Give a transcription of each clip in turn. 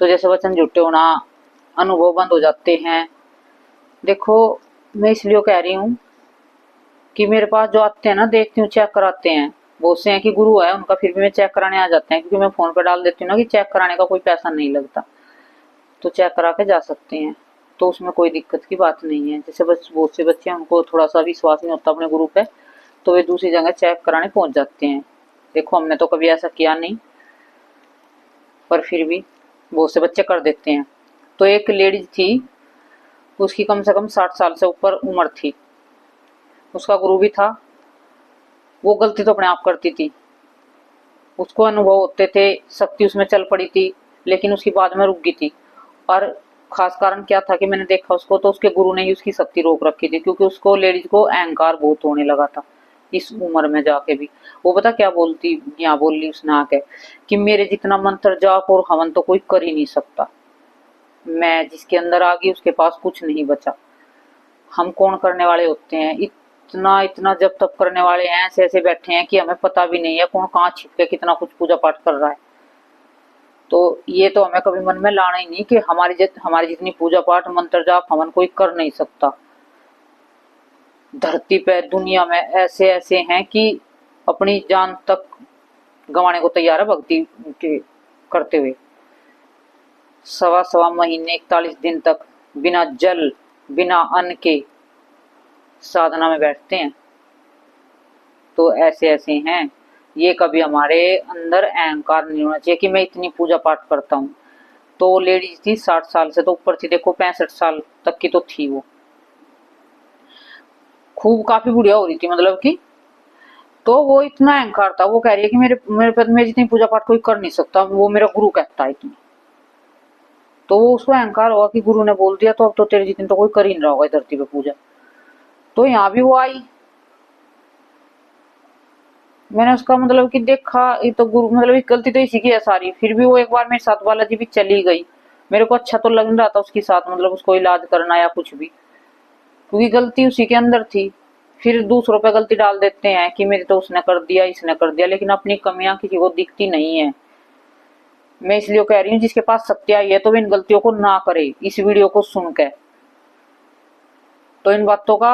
तो जैसे वचन झूठे होना, अनुभव बंद हो जाते हैं। देखो मैं इसलिए कह रही हूँ कि मेरे पास जो आते हैं ना, देखती हूँ चेक कराते हैं, बहुत से हैं कि गुरु है उनका, फिर भी मैं चेक कराने आ जाते हैं, क्योंकि मैं फोन पे डाल देती हूँ ना कि चेक कराने का कोई पैसा नहीं लगता, तो चेक करा के जा सकते हैं, तो उसमें कोई दिक्कत की बात नहीं है। जैसे बस बहुत से बच्चे हैं उनको थोड़ा सा विश्वास नहीं होता अपने गुरु पे, तो वे दूसरी जगह चेक कराने पहुंच जाते हैं। देखो हमने तो कभी ऐसा किया नहीं, पर फिर भी बहुत से बच्चे कर देते हैं। तो एक लेडीज थी, उसकी कम से कम 60 साल से ऊपर उम्र थी, उसका गुरु भी था, वो गलती तो अपने आप करती थी, उसको अनुभव होते थे, शक्ति उसमें चल पड़ी थी, लेकिन उसकी बाद में रुक गई थी। और खास कारण क्या था कि मैंने देखा उसको, तो उसके गुरु ने ही उसकी शक्ति रोक रखी थी, क्योंकि उसको लेडीज को अहंकार बहुत होने लगा था इस उम्र में जाके भी। वो पता क्या बोलती, यहाँ बोल ली उसने आके कि मेरे जितना मंत्र जाप और हवन तो कोई कर ही नहीं सकता, मैं जिसके अंदर आ गई उसके पास कुछ नहीं बचा। हम कौन करने वाले होते हैं, इतना इतना जब तक करने वाले हैं, ऐसे ऐसे बैठे हैं कि हमें पता भी नहीं है कौन कहाँ छिप के कितना कुछ पूजा पाठ कर रहा है। तो ये तो हमें कभी मन में लाना ही नहीं कि हमारी जितनी पूजा पाठ मंत्र जाप हवन कोई कर नहीं सकता। धरती पे दुनिया में ऐसे ऐसे हैं कि अपनी जान तक गंवाने को तैयार है भक्ति के करते हुए। सवा सवा महीने 41 दिन तक बिना जल बिना अन्न के साधना में बैठते हैं। तो ऐसे ऐसे हैं, ये कभी हमारे अंदर अहंकार नहीं होना चाहिए कि मैं इतनी पूजा पाठ करता हूँ। तो लेडीज थी 60 साल से तो ऊपर थी, देखो 65 साल तक की तो थी वो, खूब काफी बुढ़िया हो रही थी मतलब कि। तो वो इतना अहंकार था, वो कह रही है कि मेरे मेरे पे मैं जितनी पूजा पाठ कोई कर नहीं सकता, वो मेरा गुरु कहता है इतनी। तो वो उसको अहंकार होगा कि गुरु ने बोल दिया, तो अब तो तेरे जितनी तो कोई कर ही नहीं रहा होगा धरती पे पूजा। तो यहाँ भी वो आई, मैंने उसका मतलब कि देखा, ये तो गुरु मतलब गलती तो इसी की है सारी। फिर भी वो एक बार मेरे साथ बालाजी भी चली गई, मेरे को अच्छा तो लग नहीं रहा था उसके साथ, मतलब उसको इलाज करना या कुछ भी, क्योंकि गलती उसी के अंदर थी। फिर दूसरों पे गलती डाल देते हैं कि मेरे तो उसने कर दिया इसने कर दिया, लेकिन अपनी कमियां किसी को दिखती नहीं है। मैं इसलिए कह रही हूँ जिसके पास सत्य आई है तो वे इन गलतियों को ना करे, इस वीडियो को सुन के। तो इन बातों का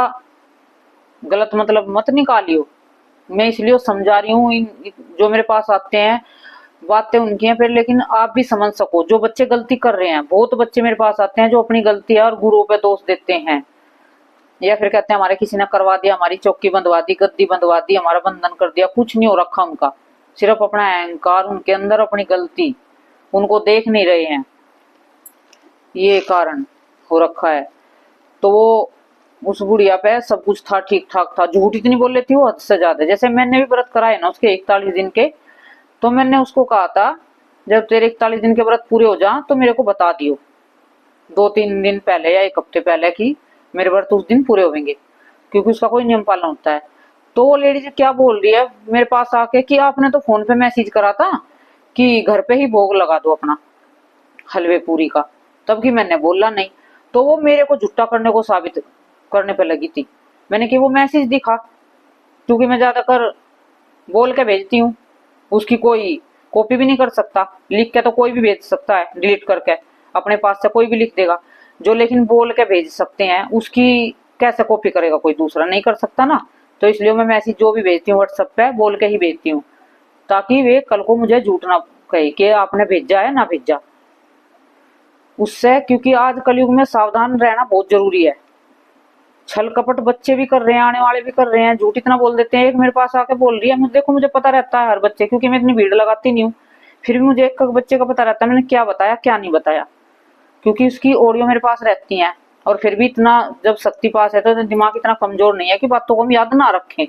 गलत मतलब मत निकालियो, मैं इसलिए समझा रही हूँ। जो मेरे पास आते हैं बातें उनकी हैं फिर, लेकिन आप भी समझ सको जो बच्चे गलती कर रहे हैं। बहुत बच्चे मेरे पास आते हैं जो अपनी गलती है और गुरुओं पे दोष देते हैं, या फिर कहते हैं हमारे किसी ने करवा दिया, हमारी चौकी बंधवा दी, गद्दी बंधवा दी, हमारा बंधन कर दिया। कुछ नहीं हो रखा उनका, सिर्फ अपना अहंकार उनके अंदर, अपनी गलती उनको देख नहीं रहे हैं, ये कारण हो रखा है। तो वो उस बुढ़िया पे सब कुछ था, ठीक ठाक था, झूठ इतनी बोल लेती वो हद से ज्यादा। जैसे मैंने भी व्रत कराए ना उसके 41 दिन के, तो मैंने उसको कहा था जब तेरे 41 दिन के व्रत पूरे हो जा तो मेरे को बता दियो 2-3 दिन पहले या 1 हफ्ते पहले कि मेरे व्रत उस दिन पूरे होंगे, क्योंकि उसका कोई नियम पालन होता है। तो वो लेडीज क्या बोल रही है मेरे पास आके कि आपने तो फोन पे मैसेज करा था कि घर पे ही भोग लगा दो अपना हलवे पूरी का, तब कि मैंने बोला नहीं। तो वो मेरे को झूठा करने को साबित करने पे लगी थी। मैंने कि वो मैसेज दिखा, क्योंकि मैं ज्यादातर बोल के भेजती हूँ, उसकी कोई कॉपी भी नहीं कर सकता, लिख के तो कोई भी भेज सकता है डिलीट करके, अपने पास से कोई भी लिख देगा जो, लेकिन बोल के भेज सकते हैं उसकी कैसे कॉपी करेगा कोई दूसरा, नहीं कर सकता ना। तो इसलिए मैं मैसेज जो भी भेजती हूँ व्हाट्सएप पे बोल के ही भेजती हूँ, ताकि वे कल को मुझे झूठ ना कहे कि आपने भेजा है ना भेजा उससे। क्योंकि आज कलयुग में सावधान रहना बहुत जरूरी है। छल कपट बच्चे भी कर रहे हैं, आने वाले भी कर रहे हैं, झूठ इतना बोल देते हैं। एक मेरे पास आके बोल रही है, मुझे देखो मुझे पता रहता है हर बच्चे, क्योंकि मैं इतनी भीड़ लगाती नहीं हूँ, फिर भी मुझे एक बच्चे का पता रहता है मैंने क्या बताया क्या नहीं बताया, क्योंकि उसकी ऑडियो मेरे पास रहती है। और फिर भी इतना जब शक्ति पास है तो दिमाग इतना कमजोर नहीं है कि बातों को हम याद ना रखें।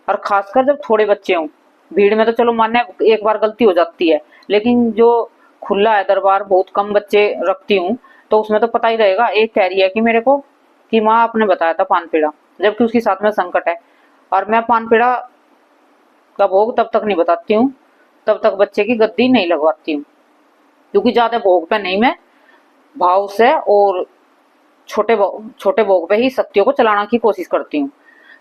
और खासकर जब थोड़े बच्चे हों, भीड़ में तो चलो मान्य एक बार गलती हो जाती है, लेकिन जो खुला है दरबार, बहुत कम बच्चे रखती हूँ, तो उसमें तो पता ही रहेगा। एक कह रही है कि मेरे को कि माँ आपने बताया था पान पेड़ा, जबकि उसके साथ में संकट है, और मैं पान पेड़ा का भोग तब तक नहीं बताती हूँ तब तक बच्चे की गद्दी नहीं लगवाती हूँ, क्योंकि ज्यादा भोग पे नहीं, मैं भाव से और छोटे भोग पे ही शक्तियों को चलाना की कोशिश करती हूँ।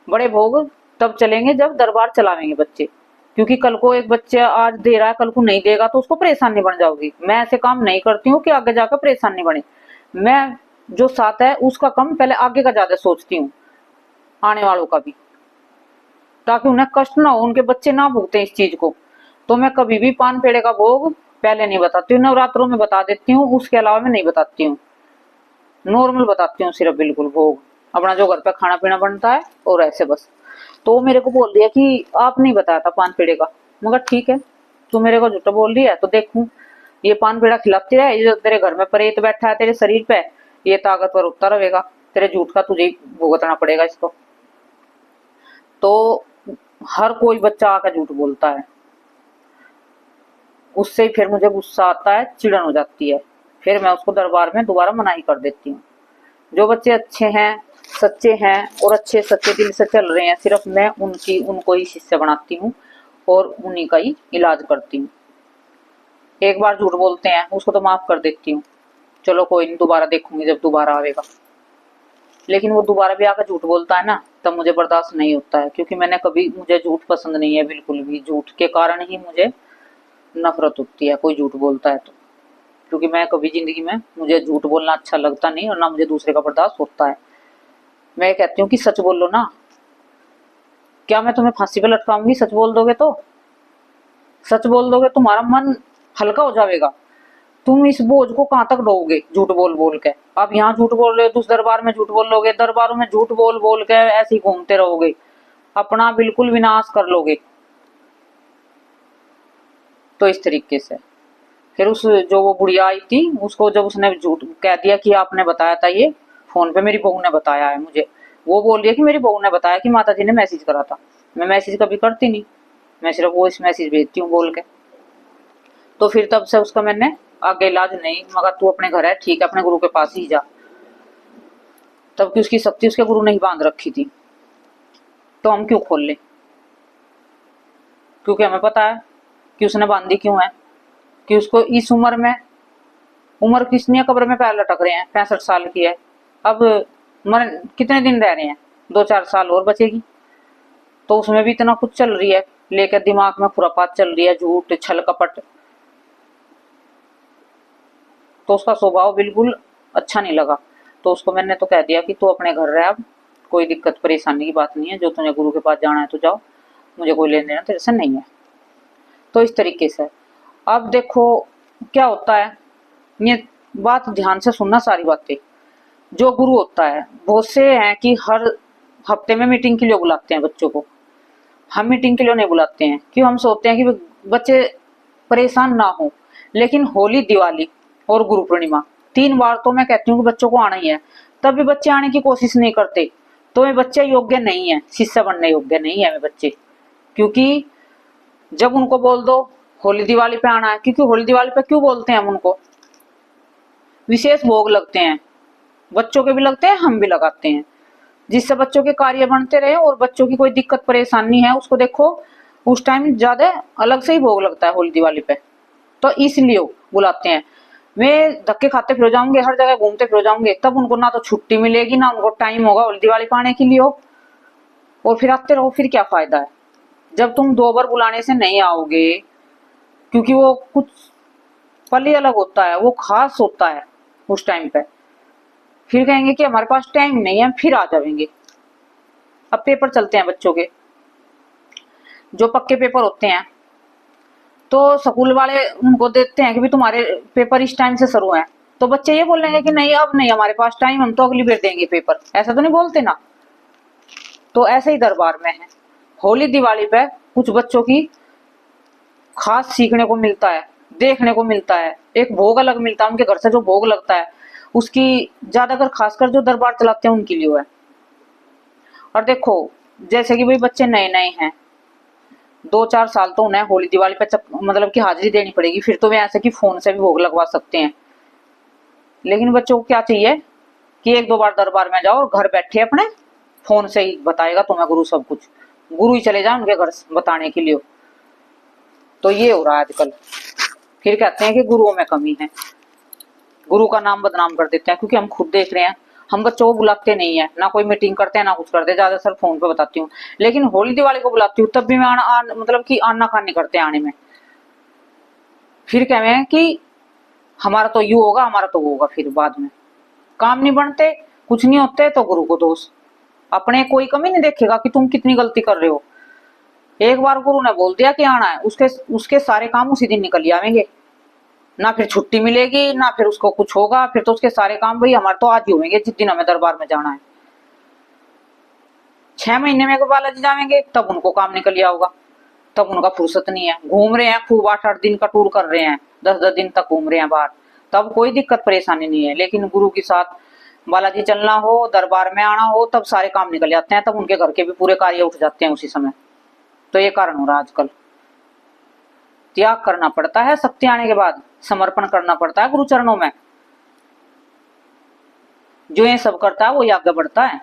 बड़े भोग तब चलेंगे जब दरबार चलावेंगे बच्चे, क्योंकि कल को एक बच्चा आज दे रहा है, कल को नहीं देगा तो उसको परेशानी बन जाओगी। मैं ऐसे काम नहीं करती हूँ कि आगे जाकर परेशानी बने। मैं जो साथ है उसका कम पहले आगे का ज्यादा सोचती हूँ, आने वालों का भी, ताकि उन्हें कष्ट ना हो, उनके बच्चे ना भुगते इस चीज को। तो मैं कभी भी पान पेड़े का भोग पहले नहीं बताती हूँ, नवरात्रों में बता देती हूँ, उसके अलावा मैं नहीं बताती हूँ। नॉर्मल बताती हूँ सिर्फ, बिल्कुल भोग अपना जो घर पे खाना पीना बनता है और ऐसे बस। तो वो मेरे को बोल दिया कि आप नहीं बताया था पान पेड़े का। मगर ठीक है, तू मेरे को झूठा बोल रही है तो देखूं, ये पान पेड़ा खिलाती है, ये जो तेरे घर में प्रेत बैठा है तेरे शरीर पे, ये ताकतवर होता रहेगा, तेरे झूठ का तुझे ही भुगतना पड़ेगा इसको। तो हर कोई बच्चा आकर झूठ बोलता है, उससे ही फिर मुझे गुस्सा आता है, चिड़न हो जाती है, फिर मैं उसको दरबार में दोबारा मनाही कर देती हूँ। जो बच्चे अच्छे हैं, सच्चे हैं और अच्छे सच्चे दिल से चल रहे हैं, सिर्फ मैं उनको ही शिष्य बनाती हूँ और उन्हीं का ही इलाज करती हूँ। एक बार झूठ बोलते हैं उसको तो माफ कर देती हूँ, चलो कोई नहीं, दोबारा देखूंगी जब दोबारा आएगा। लेकिन वो दोबारा भी आकर झूठ बोलता है ना, तब मुझे बर्दाश्त नहीं होता है, क्योंकि मुझे झूठ पसंद नहीं है बिल्कुल भी। झूठ के कारण ही मुझे नफरत होती है कोई झूठ बोलता है तो, क्योंकि मैं कभी जिंदगी में, मुझे झूठ बोलना अच्छा लगता नहीं और ना मुझे दूसरे का बर्दाश्त होता है। मैं कहती हूँ कि सच बोलो ना, क्या मैं तुम्हें फांसी पे लटकाऊंगी? सच बोल दोगे तो, सच बोल दोगे तुम्हारा मन हल्का हो जाएगा। तुम इस बोझ को कहाँ तक ढोओगे झूठ बोल बोल के? अब यहाँ झूठ बोल रहे हो तो उस दरबार में झूठ बोल लोगे, दरबारों में झूठ बोल बोल के ऐसे ही घूमते रहोगे, अपना बिल्कुल विनाश कर लोगे। तो इस तरीके से फिर उस जो वो बुढ़िया आई थी उसको जब उसने झूठ कह दिया कि आपने बताया था, ये फोन पे मेरी बहू ने बताया है मुझे, वो बोल रही है कि मेरी बहू ने बताया कि माता जी ने मैसेज करा था। मैं मैसेज कभी करती नहीं, मैं सिर्फ वो इस मैसेज भेजती हूँ बोल के। तो फिर तब से उसका मैंने आगे इलाज नहीं, मगर तू अपने घर है ठीक है, अपने गुरु के पास ही जा। तब की उसकी शक्ति उसके गुरु ने ही बांध रखी थी, तो हम क्यों खोल लें? क्योंकि हमें पता है कि उसने बांधी क्यों है, कि उसको इस उम्र में, उम्र कितनी है, कब्र में पैर लटक रहे हैं, 65 साल की है, अब मर कितने दिन रह रहे हैं, 2-4 साल और बचेगी। तो उसमें भी इतना कुछ चल रही है, लेकर दिमाग में खुरापात चल रही है, झूठ छल कपट। तो उसका स्वभाव बिल्कुल अच्छा नहीं लगा, तो उसको मैंने तो कह दिया कि तू अपने घर रह, अब कोई दिक्कत परेशानी की बात नहीं है, जो तुझे गुरु के पास जाना है तो जाओ, मुझे कोई लेने देना तेरे से नहीं है। तो इस तरीके से अब देखो क्या होता है, ये बात ध्यान से सुनना सारी बातें। जो गुरु होता है, बहुत से हैं कि हर हफ्ते में मीटिंग के लिए बुलाते हैं बच्चों को, हम मीटिंग के लिए नहीं बुलाते हैं, क्यों? हम सोचते हैं कि बच्चे परेशान ना हो। लेकिन होली, दिवाली और गुरु पूर्णिमा 3 बार तो मैं कहती हूँ कि बच्चों को आना ही है, तब भी बच्चे आने की कोशिश नहीं करते, तो वे बच्चे योग्य नहीं है, शिष्य बनने योग्य नहीं है वे बच्चे। क्योंकि जब उनको बोल दो होली दिवाली पे आना है, क्योंकि होली दिवाली पे क्यों बोलते हैं हम उनको, विशेष भोग लगते हैं, बच्चों के भी लगते हैं, हम भी लगाते हैं, जिससे बच्चों के कार्य बनते रहे और बच्चों की कोई दिक्कत परेशानी है उसको देखो उस टाइम ज्यादा अलग से ही भोग लगता है होली दिवाली पे, तो इसलिए बुलाते हैं। वे धक्के खाते फिर जाऊंगे, हर जगह घूमते फिर जाऊंगे, तब उनको ना तो छुट्टी मिलेगी ना उनको टाइम होगा होली दिवाली पाने के लिए हो, और फिर आते रहो, फिर क्या फायदा है जब तुम 2 बार बुलाने से नहीं आओगे। क्योंकि वो कुछ पल ही अलग होता है, वो खास होता है उस टाइम पे, फिर कहेंगे कि हमारे पास टाइम नहीं है, फिर आ जाएंगे। अब पेपर चलते हैं बच्चों के, जो पक्के पेपर होते हैं, तो स्कूल वाले उनको देते हैं कि भी तुम्हारे पेपर इस टाइम से शुरू हैं, तो बच्चे ये बोलेंगे कि नहीं अब नहीं हमारे पास टाइम, हम तो अगली बार देंगे पेपर, ऐसा तो नहीं बोलते ना। तो ऐसे ही दरबार में है, होली दिवाली पे कुछ बच्चों की खास सीखने को मिलता है, देखने को मिलता है, एक भोग अलग मिलता है, उनके घर से जो भोग लगता है उसकी ज्यादातर खासकर जो दरबार चलाते हैं उनके लिए है। और देखो जैसे कि भाई बच्चे नए नए हैं, 2-4 साल तो उन्हें होली दिवाली पे मतलब कि हाजिरी देनी पड़ेगी, फिर तो वे ऐसे कि फोन से भी भोग लगवा सकते हैं। लेकिन बच्चों को क्या चाहिए कि 1-2 बार दरबार में जाओ और घर बैठे अपने फोन से ही बताएगा तुम्हें गुरु सब कुछ, गुरु ही चले जाए उनके घर बताने के लिए। तो ये हो रहा है आजकल, फिर कहते हैं कि गुरुओं में कमी है, गुरु का नाम बदनाम कर देते हैं, क्योंकि हम खुद देख रहे हैं हम बच्चों को बुलाते नहीं है, ना कोई मीटिंग करते हैं ना कुछ करते, ज्यादा सर फोन पे बताती हूँ। लेकिन होली दिवाली को बुलाती हूँ तब भी मैं मतलब कि आना खान नहीं करते आने में। फिर कह रहे हैं कि हमारा तो यू होगा, हमारा तो वो होगा, फिर बाद में काम नहीं बनते, कुछ नहीं होते तो गुरु को दोष। अपने कोई कमी नहीं देखेगा कि तुम कितनी गलती कर रहे हो। एक बार गुरु ने बोल दिया कि आना है, उसके सारे काम उसी दिन निकल आवेंगे, ना फिर छुट्टी मिलेगी ना फिर उसको कुछ होगा। फिर तो उसके सारे काम भाई हमारे तो आज ही होंगे जिस दिन हमें दरबार में जाना है। 6 महीने में बालाजी जाएंगे तब उनको काम निकल होगा, तब उनका फुर्सत नहीं है। घूम रहे हैं खूब, 8-8 दिन का टूर कर रहे हैं, 10-10 दिन तक घूम रहे हैं बाहर, तब कोई दिक्कत परेशानी नहीं है। लेकिन गुरु के साथ बालाजी चलना हो, दरबार में आना हो, तब सारे काम निकल जाते हैं, तब उनके घर के भी पूरे कार्य उठ जाते हैं उसी समय। तो ये कारण हो रहा है आजकल। त्याग करना पड़ता है, शक्ति आने के बाद समर्पण करना पड़ता है गुरु चरणों में। जो ये सब करता है वो आगे बढ़ता है।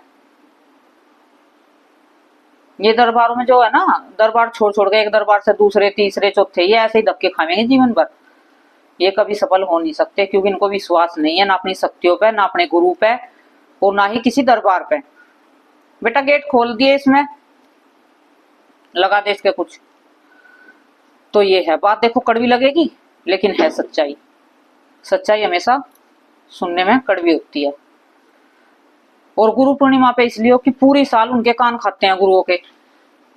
ये दरबारों में जो है ना, दरबार छोड़ छोड़ के एक दरबार से दूसरे तीसरे चौथे, ये ऐसे ही धक्के खाएंगे जीवन भर। ये कभी सफल हो नहीं सकते क्योंकि इनको विश्वास नहीं है ना अपनी शक्तियों पे, ना अपने गुरु पे, और ना ही किसी दरबार पे। बेटा गेट खोल दिए, इसमें लगा दे इसके कुछ। तो ये है बात, देखो कड़वी लगेगी लेकिन है सच्चाई। सच्चाई हमेशा सुनने में कड़वी होती है। और गुरु पूर्णिमा पे इसलिए कि पूरी साल उनके कान खाते हैं गुरुओं के,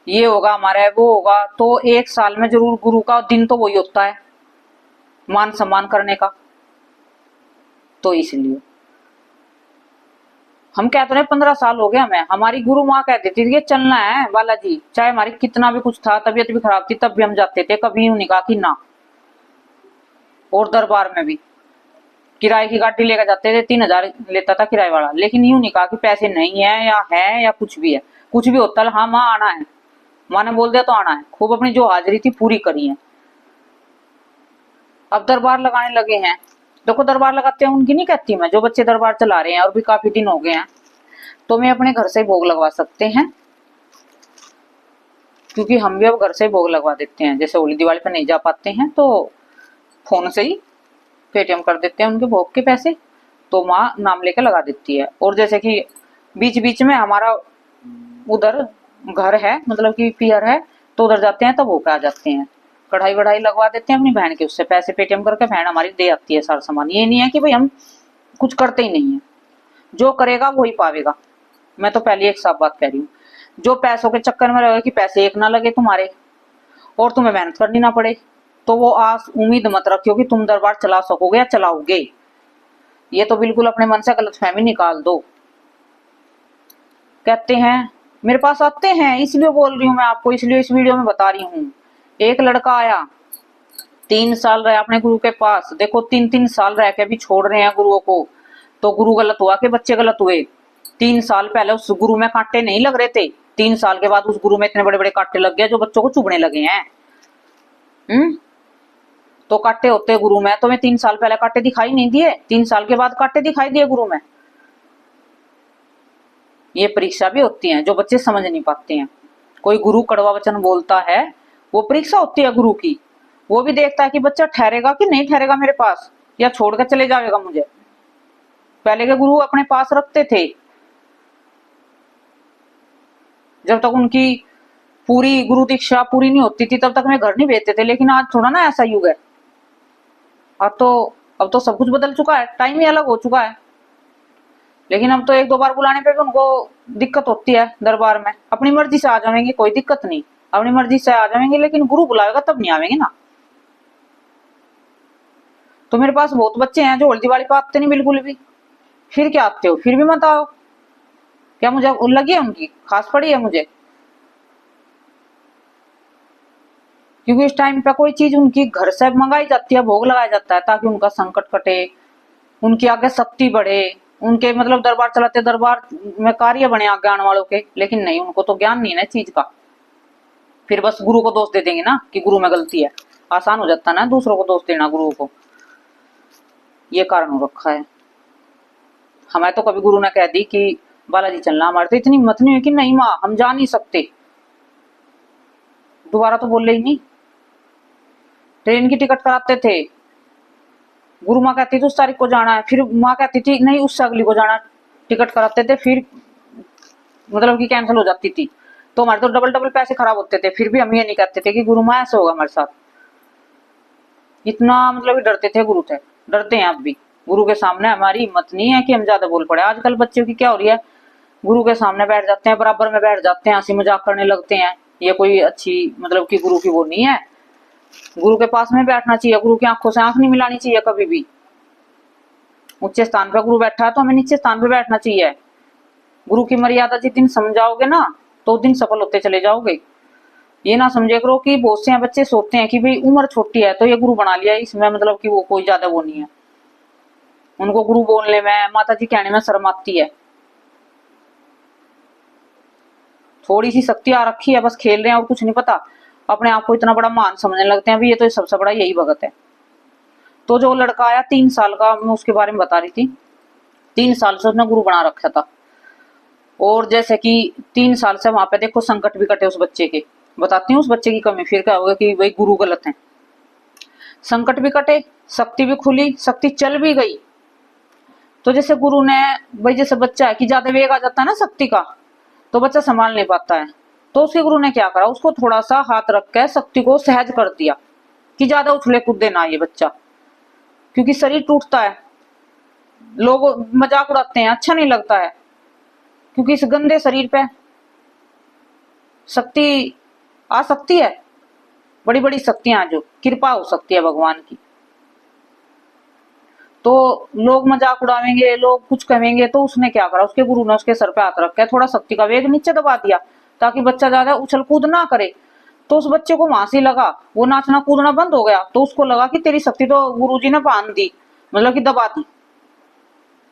ये होगा हमारा वो होगा, तो एक साल में जरूर गुरु का दिन तो वही होता है मान सम्मान करने का। तो इसलिए हम कहते रहे 15 साल हो गए हमें, हमारी गुरु माँ कहती थी कि चलना है बालाजी, चाहे हमारी कितना भी कुछ था, तबीयत भी खराब थी तब भी हम जाते थे, कभी यूं नहीं कहा कि ना। और दरबार में भी किराए की गाड़ी लेकर जाते थे, 3000 लेता था किराए वाला, लेकिन यूं नहीं कहा कि पैसे नहीं है या कुछ भी है। कुछ भी होता है, हाँ माँ आना है, माँ ने बोल दिया तो आना है। खूब अपनी जो हाजिरी थी पूरी करी है। अब दरबार लगाने लगे हैं, देखो दरबार लगाते हैं उनकी नहीं कहती मैं, जो बच्चे दरबार चला रहे हैं और भी काफी दिन हो गए हैं, तो मैं अपने घर से भोग लगवा सकते हैं, क्योंकि हम भी अब घर से भोग लगवा देते हैं। जैसे होली दिवाली पे नहीं जा पाते हैं तो फोन से ही पेटीएम कर देते हैं उनके भोग के पैसे, तो माँ नाम लेके लगा देती है। और जैसे कि बीच बीच में हमारा उधर घर है, मतलब कि पियर है, तो उधर जाते हैं तब होकर आ जाते हैं, कढ़ाई वढ़ाई लगवा देते हैं अपनी बहन के, उससे पैसे पेटीएम करके बहन हमारी दे आती है सारा सामान। ये नहीं है कि भाई हम कुछ करते ही नहीं है, जो करेगा वही पावेगा। मैं तो पहले एक साफ बात कह रही हूँ, जो पैसों के चक्कर में रहोगे कि पैसे एक ना लगे तुम्हारे और तुम्हें मेहनत करनी ना पड़े, तो वो आस उम्मीद मत रखियो कि तुम दरबार चला सकोगे या चलाओगे। ये तो बिल्कुल अपने मन से गलतफहमी निकाल दो। कहते हैं मेरे पास आते हैं, इसलिए बोल रही हूँ मैं आपको, इसलिए इस वीडियो में बता रही हूँ। एक लड़का आया, 3 साल रहा अपने गुरु के पास, देखो 3-3 साल रह के भी छोड़ रहे हैं गुरुओं को। तो गुरु गलत हुआ कि बच्चे गलत हुए? 3 साल पहले उस गुरु में कांटे नहीं लग रहे थे, 3 साल के बाद उस गुरु में इतने बड़े बड़े कांटे लग गए जो बच्चों को चुभने लगे हैं। तो कांटे होते गुरु में, तो मैं 3 साल पहले कांटे दिखाई नहीं दिए, 3 साल के बाद कांटे दिखाई दिए गुरु में। ये परीक्षा भी होती है जो बच्चे समझ नहीं पाते हैं। कोई गुरु कड़वा वचन बोलता है, वो परीक्षा होती है गुरु की। वो भी देखता है कि बच्चा ठहरेगा कि नहीं ठहरेगा मेरे पास, या छोड़कर चले जाएगा मुझे। पहले के गुरु अपने पास रखते थे जब तक उनकी पूरी गुरु दीक्षा पूरी नहीं होती थी, तब तक मैं घर नहीं भेजते थे। लेकिन आज थोड़ा ना ऐसा युग है, अब तो सब कुछ बदल चुका है, टाइम ही अलग हो चुका है। लेकिन अब तो 1-2 बार बुलाने पे भी उनको दिक्कत होती है दरबार में। अपनी मर्जी से आ जाएंगे, कोई दिक्कत नहीं, अपनी मर्जी से आ जाएंगे, लेकिन गुरु बुलाएगा तब नहीं आवेंगे ना। तो मेरे पास बहुत बच्चे हैं जो होली दिवाली पे आते नहीं बिल्कुल भी, फिर क्या आते हो, फिर भी मत आओ। क्या मुझे लगी है उनकी खास पड़ी है मुझे? क्योंकि इस टाइम पे कोई चीज उनकी घर से मंगाई जाती है, भोग लगाया जाता है, ताकि उनका संकट कटे, उनकी आगे शक्ति बढ़े, उनके मतलब दरबार चलाते दरबार में कार्य बने आगे आने वालों के। लेकिन नहीं, उनको तो ज्ञान नहीं है ना चीज का। फिर बस गुरु को दोष दे देंगे ना कि गुरु में गलती है, आसान हो जाता है ना दूसरों को दोष देना गुरुओं को। ये कारण हो रखा है। हमें तो कभी गुरु ने कह दी कि बालाजी चलना, हमारे तो इतनी हिम्मत नहीं हुई कि नहीं माँ हम जा नहीं सकते, दोबारा तो बोले ही नहीं। ट्रेन की टिकट कराते थे, गुरु माँ कहती थी उस तारीख को जाना है, फिर माँ कहती थी नहीं उससे अगली को जाना। टिकट कराते थे, फिर मतलब कि कैंसिल हो जाती थी, तो हमारे तो डबल डबल पैसे खराब होते थे। फिर भी हम ये नहीं कहते थे कि गुरु माँ ऐसा होगा हमारे साथ। इतना मतलब डरते थे गुरु से, डरते हैं अब भी। गुरु के सामने हमारी हिम्मत नहीं है कि हम ज्यादा बोल पड़े। आजकल बच्चों की क्या हो रही है, गुरु के सामने बैठ जाते हैं, बराबर में बैठ जाते हैं, हंसी मजाक करने लगते हैं। ये कोई अच्छी मतलब कि गुरु की वो नहीं है। गुरु के पास में बैठना चाहिए, गुरु की आंखों से आंख नहीं मिलानी चाहिए कभी भी। ऊंचे स्थान पर गुरु बैठा है तो हमें नीचे स्थान पर बैठना चाहिए। गुरु की मर्यादा जिस दिन समझाओगे ना, तो उस दिन सफल होते चले जाओगे। ये ना समझे करो कि बहुत से बच्चे सोचते हैं कि भाई उम्र छोटी है तो ये गुरु बना लिया, इसमें मतलब कि वो कोई ज्यादा वो नहीं है। उनको गुरु बोलने में, माता जी कहने में शर्म आती है। थोड़ी सी शक्ति आ रखी है, बस खेल रहे हैं और कुछ नहीं पता। अपने आप को इतना बड़ा महान समझने लगते हैं, भी ये तो सबसे बड़ा यही भगत है। तो जो लड़का आया 3 साल का, मैं उसके बारे में बता रही थी। 3 साल से उसने गुरु बना रखा था। और जैसे कि 3 साल से वहां पे देखो संकट भी कटे उस बच्चे के। बताती हूँ उस बच्चे की कमी, फिर क्या होगा कि भाई गुरु गलत है। संकट भी कटे, शक्ति भी खुली, शक्ति चल भी गई। तो जैसे गुरु ने, भाई जैसे बच्चा है कि ज्यादा वेग आ जाता है ना शक्ति का, तो बच्चा संभाल नहीं पाता है। तो उसके गुरु ने क्या करा, उसको थोड़ा सा हाथ रख के शक्ति को सहज कर दिया कि ज्यादा उछले कूदे ना ये बच्चा, क्योंकि शरीर टूटता है। लोग मजाक उड़ाते हैं, अच्छा नहीं लगता है, क्योंकि इस गंदे शरीर पे शक्ति आ सकती है। बड़ी बड़ी शक्तियां, जो कृपा हो सकती है भगवान की। तो लोग मजाक उड़ावेंगे, लोग कुछ कहेंगे, तो उसने क्या करा, उसके गुरु ने उसके सर पे हाथ रख के थोड़ा शक्ति का वेग नीचे दबा दिया, ताकि बच्चा ज्यादा उछल कूद ना करे। तो उस बच्चे को वहां से लगा, वो नाचना कूदना बंद हो गया। तो उसको लगा कि तेरी शक्ति तो गुरुजी ने बांध दी, मतलब कि दबा दी।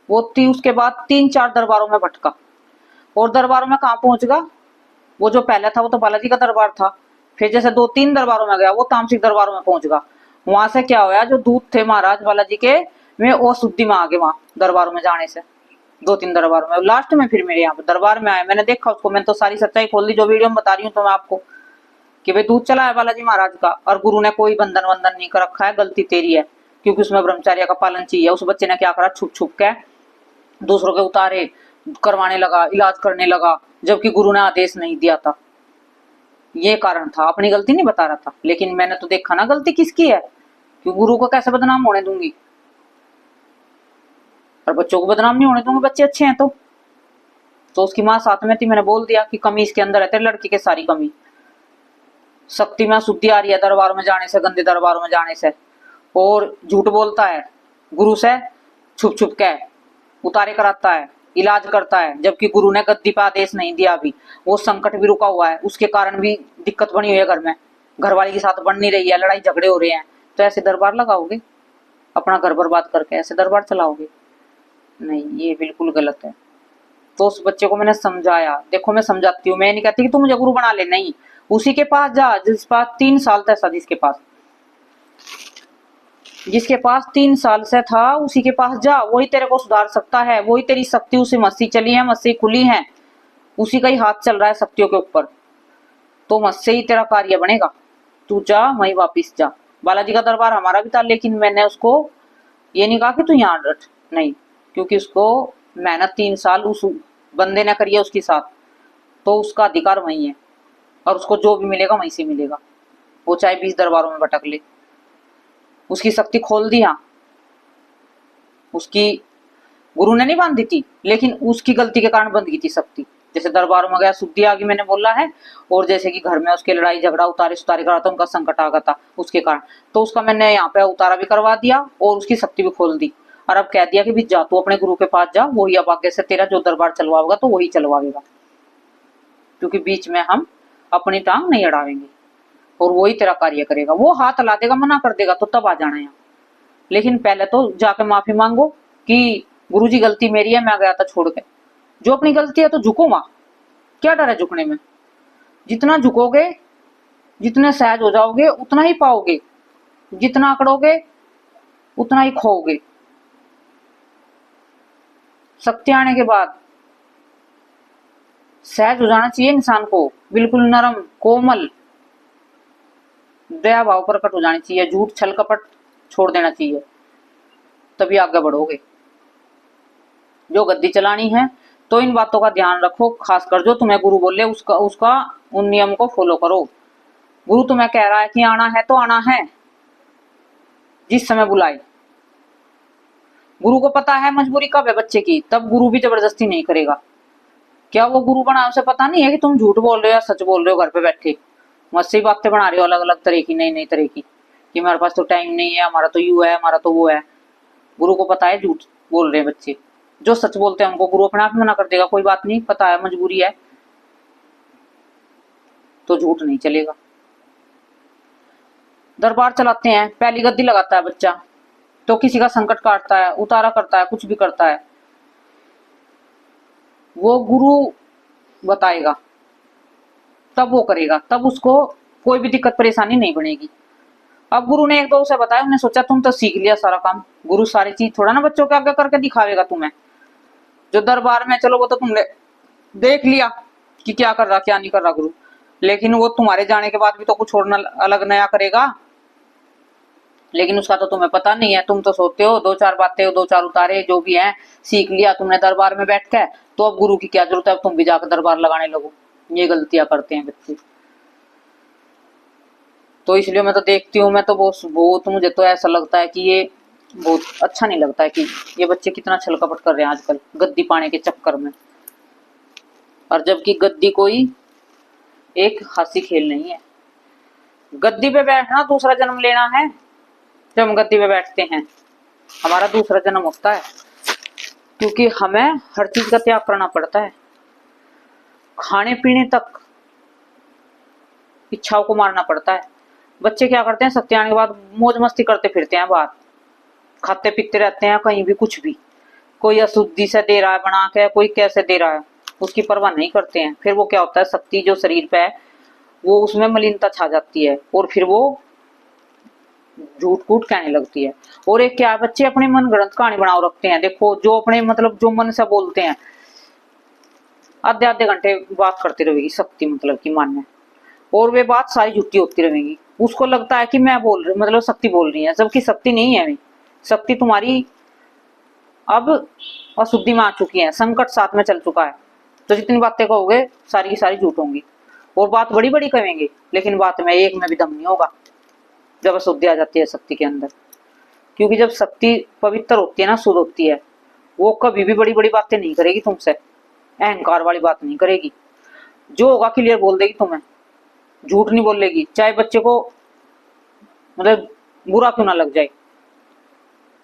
वो उसके बाद 3-4 दरबारों में भटका, और दरबारों में कहाँ पहुंचगा, वो जो पहले था वो तो बालाजी का दरबार था। फिर जैसे 2-3 दरबारों में गया, वो तामसिक दरबारों में पहुंचगा। वहां से क्या हुआ, जो दूत थे महाराज बालाजी के, वे अशुद्धि में आ गए। वहां दरबारों में जाने से 2-3 दरबारों में, लास्ट में फिर मेरे यहाँ पे दरबार में आए। मैंने देखा उसको, मैंने तो सारी सच्चाई खोल दी, जो वीडियो में बता रही हूँ तो मैं आपको, कि भाई दूध चला है बालाजी महाराज का, और गुरु ने कोई बंधन वंदन नहीं कर रखा है। गलती तेरी है, क्योंकि उसमें ब्रह्मचर्य का पालन चाहिए। उस बच्चे ने क्या करा, छुप छुप के दूसरों के उतारे करवाने लगा, इलाज करने लगा, जबकि गुरु ने आदेश नहीं दिया था। ये कारण था, अपनी गलती नहीं बता रहा था। लेकिन मैंने तो देखा ना गलती किसकी है, कि गुरु को कैसे बदनाम होने दूंगी, और बच्चों को बदनाम नहीं होने दूंगी, बच्चे अच्छे हैं तो उसकी माँ साथ में थी, मैंने बोल दिया कि कमी इसके अंदर है, तेरे लड़की के सारी कमी। शक्ति में शुद्धि आ रही है दरबारों में जाने से, गंदे दरबारों में जाने से। और झूठ बोलता है गुरु से, छुप छुप के उतारे कराता है, इलाज करता है, जबकि गुरु ने गद्दी पे आदेश नहीं दिया। अभी वो संकट भी रुका हुआ है, उसके कारण भी दिक्कत बनी हुई है घर में, घरवाली के साथ बन नहीं रही है, लड़ाई झगड़े हो रहे हैं। तो ऐसे दरबार लगाओगे, अपना घर बर्बाद करके ऐसे दरबार चलाओगे? नहीं, ये बिल्कुल गलत है। तो उस बच्चे को मैंने समझाया, देखो मैं समझाती हूँ, मैं नहीं कहती कि तू मुझे गुरु बना ले, नहीं। उसी के पास जा जिस पास 3 साल था, जिसके पास 3 साल से था, उसी के पास जा, वही तेरे को सुधार सकता है। वही तेरी शक्ति, उसी मस्सी चली है, मस्सी खुली है, उसी का ही हाथ चल रहा है शक्तियों के ऊपर। तो मस्से ही तेरा कार्य बनेगा। तू जा, वहीं वापिस जा। बालाजी का दरबार हमारा भी था, लेकिन मैंने उसको ये नहीं कहा कि तू यहाँ डट, नहीं, क्योंकि उसको मेहनत 3 साल उस बंदे ने करी है उसके साथ, तो उसका अधिकार वही है, और उसको जो भी मिलेगा वहीं से मिलेगा, वो चाहे 20 दरबारों में भटक ले। उसकी शक्ति खोल दी, हाँ, उसकी गुरु ने नहीं बांधी थी, लेकिन उसकी गलती के कारण बंद की थी शक्ति। जैसे दरबारों में गया, शुद्धि आ गई, मैंने बोला है। और जैसे कि घर में उसके लड़ाई झगड़ा, उतारे सुतारे करा था, उनका संकट आ गया था उसके कारण, तो उसका मैंने यहाँ पे उतारा भी करवा दिया और उसकी शक्ति भी खोल दी। और अब कह दिया कि भी जा तू अपने गुरु के पास जा, वही अब आगे से तेरा जो दरबार चलवाएगा तो वही चलवाएगा, क्योंकि बीच में हम अपनी टांग नहीं अड़ावेंगे, और वही तेरा कार्य करेगा। वो हाथ ला देगा, मना कर देगा, तो तब आ जाना यहाँ। लेकिन पहले तो जाके माफी मांगो कि गुरुजी गलती मेरी है, मैं गया था छोड़ के। जो अपनी गलती है तो झुको वहां, क्या डर है झुकने में। जितना झुकोगे, जितने सहज हो जाओगे, उतना ही पाओगे। जितना अकड़ोगे, उतना ही खोओगे। शक्ति आने के बाद सहज हो जाना चाहिए इंसान को, बिल्कुल नरम कोमल, दया भाव प्रकट हो जानी चाहिए। झूठ छल कपट छोड़ देना चाहिए, तभी आगे बढ़ोगे। जो गद्दी चलानी है तो इन बातों का ध्यान रखो, खासकर जो तुम्हें गुरु बोले उसका उसका उन नियम को फॉलो करो। गुरु तुम्हें कह रहा है कि आना है तो आना है, जिस समय बुलाए। गुरु को पता है मजबूरी कब है बच्चे की, तब गुरु भी जबरदस्ती नहीं करेगा। क्या वो गुरु बना उसे पता नहीं है कि तुम झूठ बोल रहे हो या सच बोल रहे हो? घर पे बैठे मुझसे ही बातें बना रहे हो अलग अलग तरह की, नई नई तरह की, कि हमारे पास तो टाइम नहीं है, हमारा तो यू है, हमारा तो वो है। गुरु को पता है झूठ बोल रहे हैं बच्चे। जो सच बोलते हैं उनको गुरु अपने आप मना कर देगा, कोई बात नहीं, पता है मजबूरी है तो झूठ नहीं चलेगा। दरबार चलाते हैं, पहली गद्दी लगाता है बच्चा तो किसी का संकट काटता है, उतारा करता है, कुछ भी करता है, वो गुरु बताएगा तब वो करेगा, तब उसको कोई भी दिक्कत परेशानी नहीं बनेगी। अब गुरु ने एक दो उसे बताया, उन्हें सोचा तुम तो सीख लिया सारा काम। गुरु सारी चीज थोड़ा ना बच्चों के आगे करके दिखावेगा तुम्हें। जो दरबार में चलो वो तो तुमने देख लिया कि क्या कर रहा क्या नहीं कर रहा गुरु, लेकिन वो तुम्हारे जाने के बाद भी तो कुछ और अलग नया करेगा, लेकिन उसका तो तुम्हें पता नहीं है। तुम तो सोचते हो दो चार बातें, दो चार उतारे जो भी हैं सीख लिया तुमने दरबार में बैठ के, तो अब गुरु की क्या जरूरत है, अब तुम भी जाकर दरबार लगाने लगो। ये गलतियां करते हैं बच्चे। तो इसलिए मैं तो देखती हूँ, मैं तो बहुत मुझे तो ऐसा लगता है कि ये बहुत अच्छा नहीं लगता है कि ये बच्चे कितना छल कपट कर रहे हैं आजकल गद्दी पाने के चक्कर में। और जबकि गद्दी कोई एक हंसी खेल नहीं है। गद्दी पे बैठना दूसरा जन्म लेना है। जब हम गद्दी पे बैठते हैं हमारा दूसरा जन्म होता है, क्योंकि हमें हर चीज का त्याग करना पड़ता है। खाने पीने तक इच्छाओं को मारना पड़ता है। बच्चे क्या करते हैं, सत्य आने के बाद मौज मस्ती करते फिरते हैं बाहर, खाते पीते रहते हैं कहीं भी कुछ भी। कोई अशुद्धि से दे रहा है बना के, कोई कैसे दे रहा है, उसकी परवाह नहीं करते हैं। फिर वो क्या होता है, शक्ति जो शरीर पे है वो उसमें मलिनता छा जाती है और फिर वो झूठ कूट कहने लगती है। और एक क्या है, बच्चे अपने मन गढ़ंत कहानी बनाओ रखते हैं। देखो जो अपने मतलब जो मन से बोलते हैं, आधे आधे घंटे बात करती रहेगी शक्ति मतलब की मान्य, और वे बात सारी झूठी होती रहेगी। उसको लगता है कि मैं बोल रही मतलब शक्ति बोल रही है, जबकि शक्ति नहीं है। शक्ति तुम्हारी अब अशुद्धि में आ चुकी है, संकट साथ में चल चुका है। तो जितनी बातें कहोगे सारी की सारी झूठ होंगी, और बात बड़ी बड़ी कहेंगे लेकिन बात में एक में भी दम नहीं होगा जब अशुद्धि आ जाती है शक्ति के अंदर। क्योंकि जब शक्ति पवित्र होती है ना, शुद्ध होती है, वो कभी भी बड़ी बड़ी बातें नहीं करेगी तुमसे, अहंकार वाली बात नहीं करेगी। जो होगा क्लियर बोल देगी तुम्हें, झूठ नहीं बोलेगी। चाहे बच्चे को मतलब बुरा क्यों ना लग जाए,